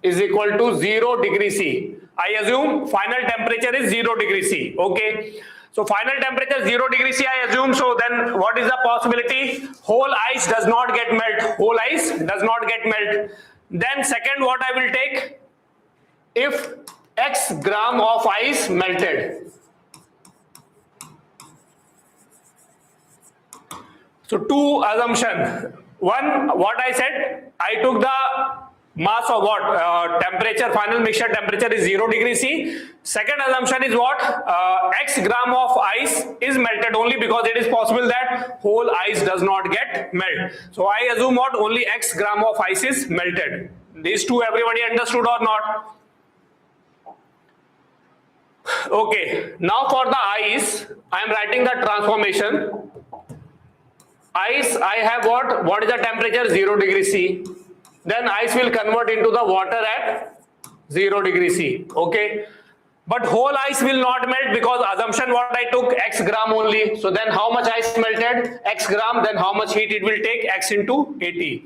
is equal to 0 degrees C. I assume final temperature is 0 degrees C. Okay. So final temperature 0 degrees C I assume. So then what is the possibility? Whole ice does not get melt. Whole ice does not get melt. Then second, what I will take? If X gram of ice melted. So two assumption. One, what I said, I took the mass of what? Temperature, final mixture temperature is 0 degrees C. Second assumption is what? X gram of ice is melted only because it is possible that whole ice does not get melt. So I assume what? Only X gram of ice is melted. These two everybody understood or not? Okay. Now for the ice, I am writing the transformation. Ice, I have what? What is the temperature? 0 degrees C. Then ice will convert into the water at 0 degrees C. Okay. But whole ice will not melt because assumption what I took X gram only. So then how much ice melted? X gram. Then how much heat it will take? X into 80.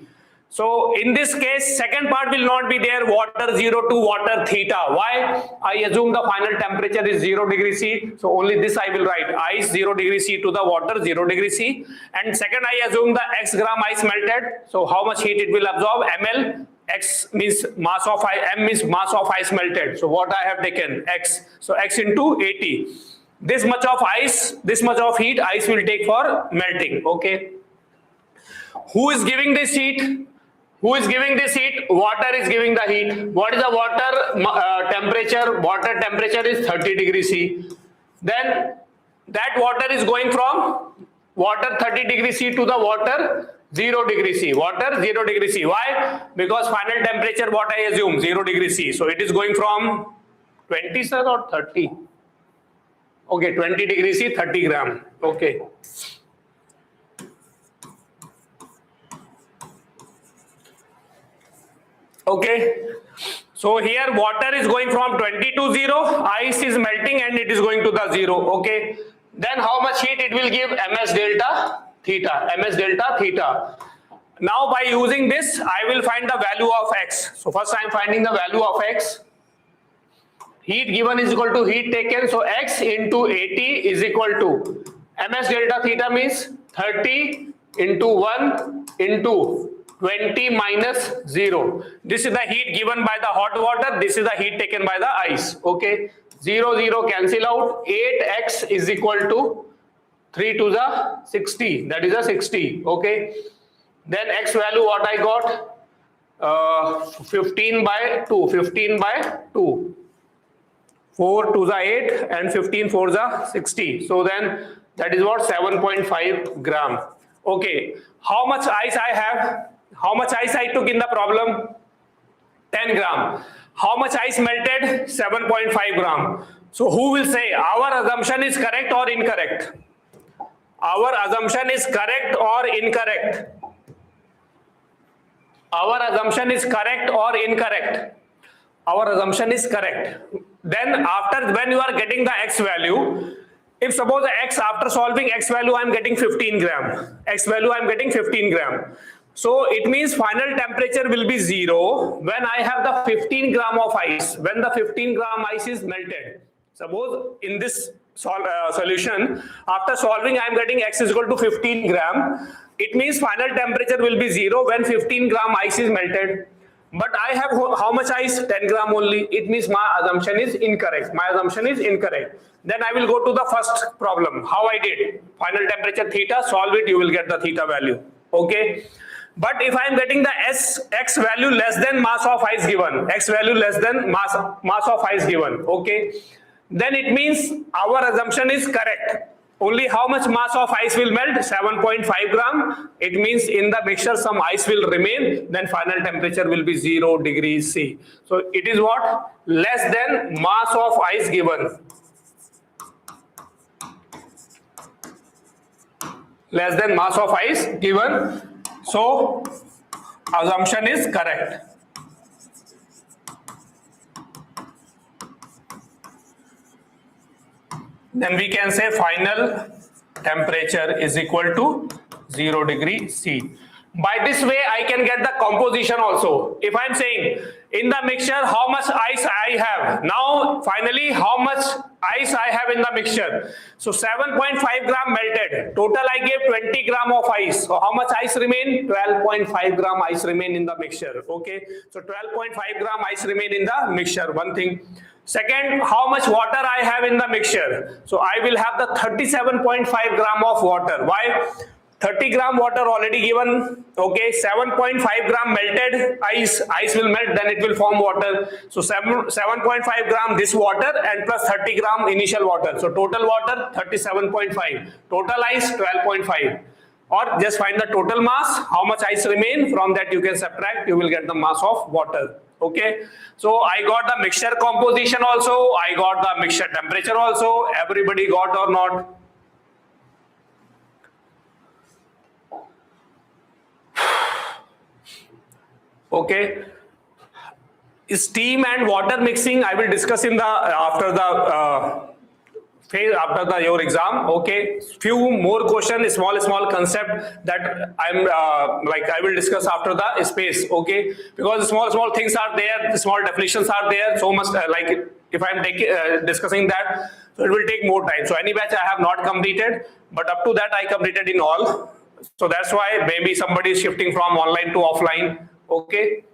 So in this case, second part will not be there, water 0 to water theta. Why? I assume the final temperature is 0 degree C. So only this I will write, ice 0 degree C to the water 0 degree C. And second, I assume the x gram ice melted. So how much heat it will absorb? ml. X means mass of ice, m means mass of ice melted. So what I have taken? X. So x into 80. This much of ice, this much of heat ice will take for melting. Okay. Who is giving this heat? Who is giving this heat? Water is giving the heat. What is the water temperature? Water temperature is 30 degrees C. Then that water is going from water 30 degrees C to the water 0 degree C. Water 0 degree C. Why? Because final temperature, what I assume, 0 degree C. So it is going from 20, sir, or 30? Okay, 20 degree C, 30 gram. Okay. Okay, so here water is going from 20 to 0, ice is melting and it is going to the 0. Okay, then how much heat it will give? ms delta theta, ms delta theta. Now by using this, I will find the value of x. So first I am finding the value of x. Heat given is equal to heat taken. So x into 80 is equal to ms delta theta means 30 into 1 into 20 minus 0. This is the heat given by the hot water. This is the heat taken by the ice. Okay. 0, 0 cancel out. 8x is equal to 3 to the 60. That is a 60. Okay. Then x value what I got? 15 by 2. 15 by 2. 4 to the 8 and 15 for the 60. So then that is what? 7.5 gram. Okay. How much ice I have? How much ice I took in the problem? 10 gram. How much ice melted? 7.5 gram. So who will say our assumption is correct or incorrect? Our assumption is correct or incorrect? Our assumption is correct or incorrect? Our assumption is correct. Then after, when you are getting the x value, if suppose x, after solving x value I am getting 15 gram. X value I am getting 15 gram. So it means final temperature will be 0 when I have the 15 gram of ice, when the 15 gram ice is melted. Suppose in this solution, after solving I am getting x is equal to 15 gram. It means final temperature will be 0 when 15 gram ice is melted. But I have how much ice? 10 gram only. It means my assumption is incorrect. My assumption is incorrect. Then I will go to the first problem. How I did? Final temperature theta, solve it, you will get the theta value. Okay. But if I am getting the x value less than mass of ice given, x value less than mass of ice given, okay, then it means our assumption is correct. Only how much mass of ice will melt? 7.5 gram. It means in the mixture some ice will remain, then final temperature will be 0 degrees C. So it is what? Less than mass of ice given. Less than mass of ice given. So assumption is correct. Then we can say final temperature is equal to 0 degree C. By this way, I can get the composition also. If I am saying in the mixture how much ice I have, now finally how much ice I have in the mixture. So 7.5 gram melted. Total I gave 20 gram of ice. So how much ice remain? 12.5 gram ice remain in the mixture. Okay. So 12.5 gram ice remain in the mixture. One thing. Second, how much water I have in the mixture. So I will have the 37.5 gram of water. Why? 30 gram water already given. Okay, 7.5 gram melted ice will melt, then it will form water. So 7.5 gram this water and plus 30 gram initial water. So total water 37.5. Total ice 12.5. Or just find the total mass, how much ice remain, from that you can subtract, you will get the mass of water. Okay, so I got the mixture composition also, I got the mixture temperature also. Everybody got or not? Okay, steam and water mixing I will discuss in the after the phase after your exam. Okay, few more questions, small concept that I will discuss after the space. Okay, because small things are there, small definitions are there. So much if I'm discussing that, so it will take more time. So any batch I have not completed, but up to that I completed in all. So that's why maybe somebody is shifting from online to offline. Okay.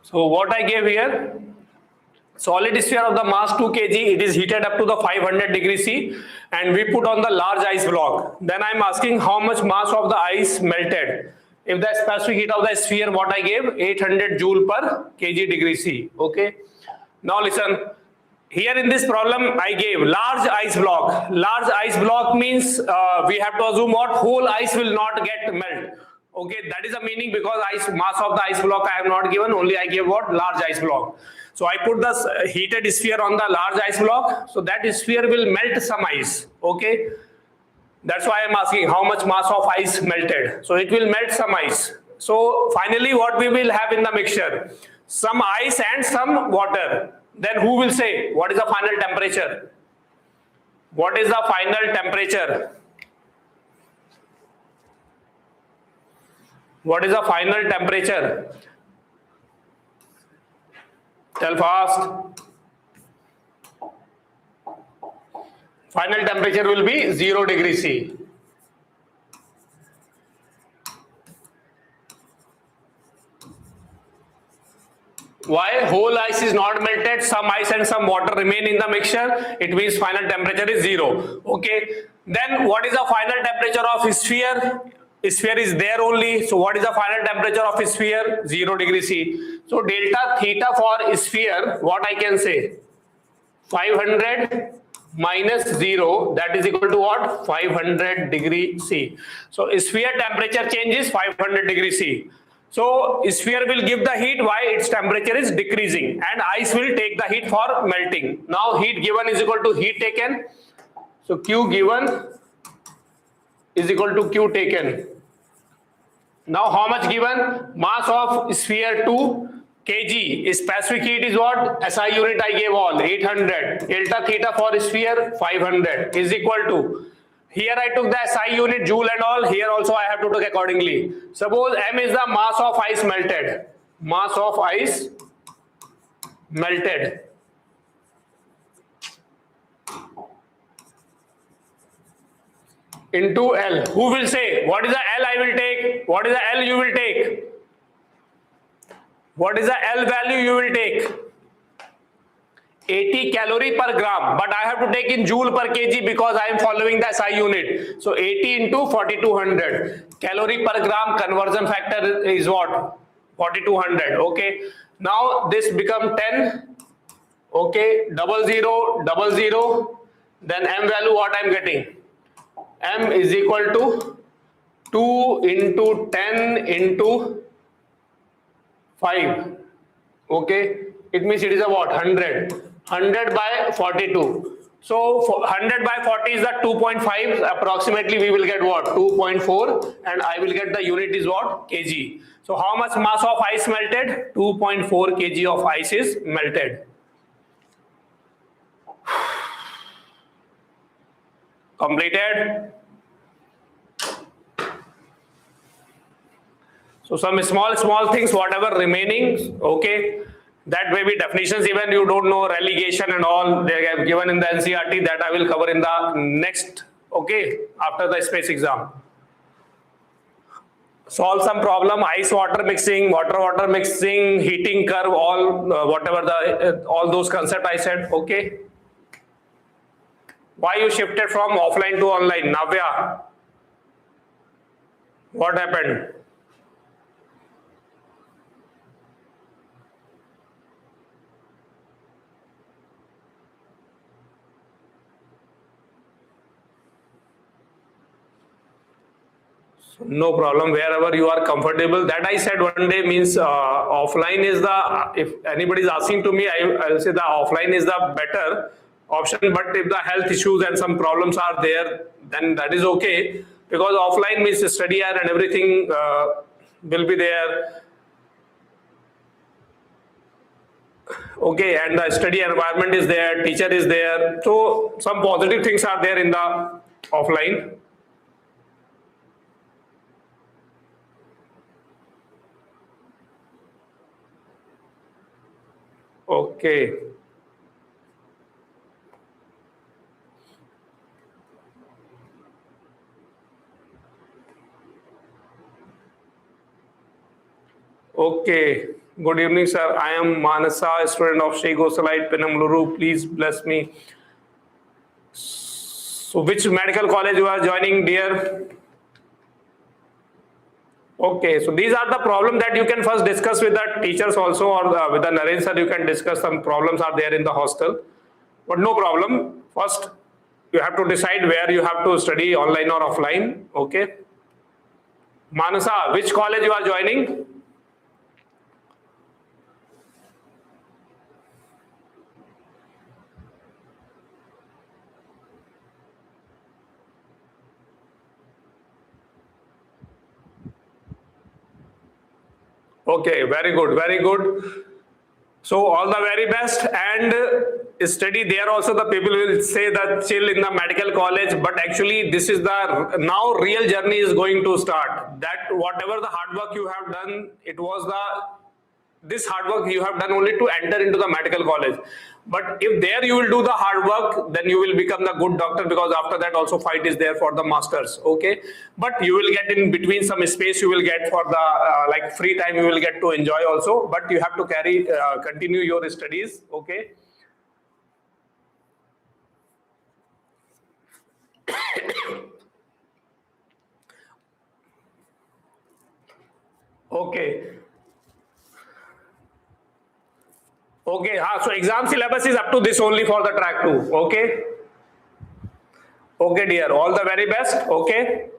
So what I gave here, solid sphere of the mass 2 kg, it is heated up to the 500 degrees C, and we put on the large ice block. Then I'm asking how much mass of the ice melted. If the specific heat of the sphere, what I gave, 800 joule per kg degree C. Okay. Now listen, here in this problem I gave large ice block. Large ice block means we have to assume what, whole ice will not get melt. Okay, that is the meaning, because mass of the ice block I have not given, only I gave what, large ice block. So I put the heated sphere on the large ice block, so that sphere will melt some ice. Okay, that's why I'm asking how much mass of ice melted. So it will melt some ice. So finally what we will have in the mixture, some ice and some water. Then who will say what is the final temperature? What is the final temperature? What is the final temperature? Tell fast. Final temperature will be 0 degrees C. Why? Whole ice is not melted, some ice and some water remain in the mixture. It means final temperature is 0. Okay. Then what is the final temperature of sphere? Sphere is there only. So what is the final temperature of sphere? 0 degrees C. So delta theta for sphere, what I can say? 500 minus 0, that is equal to what? 500 degree C. So sphere temperature change is 500 degree C. So sphere will give the heat, why? Its temperature is decreasing, and ice will take the heat for melting. Now heat given is equal to heat taken. So Q given is equal to Q taken. Now how much given? Mass of sphere 2 kg. Specific heat is what? SI unit I gave all, 800. Delta theta for sphere 500 is equal to, here I took the SI unit, joule and all, here also I have to take accordingly. Suppose M is the mass of ice melted. Mass of ice melted. Into L. Who will say what is the L I will take? What is the L you will take? What is the L value you will take? 80 calorie per gram, but I have to take in joule per kg because I am following the SI unit. So 80 into 4200 calorie per gram, conversion factor is what? 4200. Okay. Now this become 10. Okay. 0000. Then M value what I am getting? M is equal to 2 into 10 into 5. Okay. It means it is a what? 100. 100 by 42. So 100 by 40 is the 2.5. Approximately we will get what? 2.4. And I will get the unit is what? Kg. So how much mass of ice melted? 2.4 kg of ice is melted. Completed. So some small things, whatever remaining, okay. That may be definitions, even you don't know relegation and all, they have given in the NCERT, that I will cover in the next, okay, after the space exam. Solve some problem, ice water mixing, water mixing, heating curve, all whatever the all those concepts I said, okay. Why you shifted from offline to online, Navya? What happened? No problem, wherever you are comfortable. That I said one day means offline is the, if anybody is asking to me, I'll say the offline is the better option. But if the health issues and some problems are there, then that is okay. Because offline means study hour and everything will be there. Okay, and the study environment is there, teacher is there. So some positive things are there in the offline. Okay. Okay. Good evening, sir. I am Manasa, a student of Shri Gosalite, Penamluru. Please bless me. So, which medical college you are joining, dear? Okay, so these are the problems that you can first discuss with the teachers also, or with the Naren sir. You can discuss some problems are there in the hostel, but no problem. First, you have to decide where you have to study, online or offline. Okay. Manasa, which college you are joining? Okay, very good, very good. So all the very best, and study there also. The people will say that chill in the medical college, but actually this is the now real journey is going to start. That whatever the hard work you have done, it was the this hard work you have done only to enter into the medical college. But if there you will do the hard work, then you will become the good doctor, because after that also fight is there for the masters. Okay, but you will get in between some space, you will get for the like free time, you will get to enjoy also, but you have to carry continue your studies. Okay. Okay. Okay, so exam syllabus is up to this only for the track 2. Okay. Okay, dear. All the very best. Okay.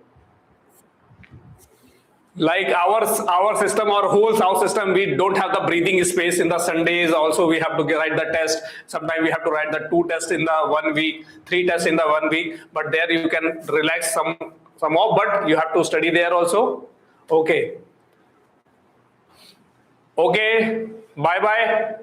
Like our system, our whole south system, we don't have the breathing space. In the Sundays also we have to write the test. Sometimes we have to write the 2 tests in the 1 week, 3 tests in the 1 week. But there you can relax some more. But you have to study there also. Okay. Okay. Bye bye.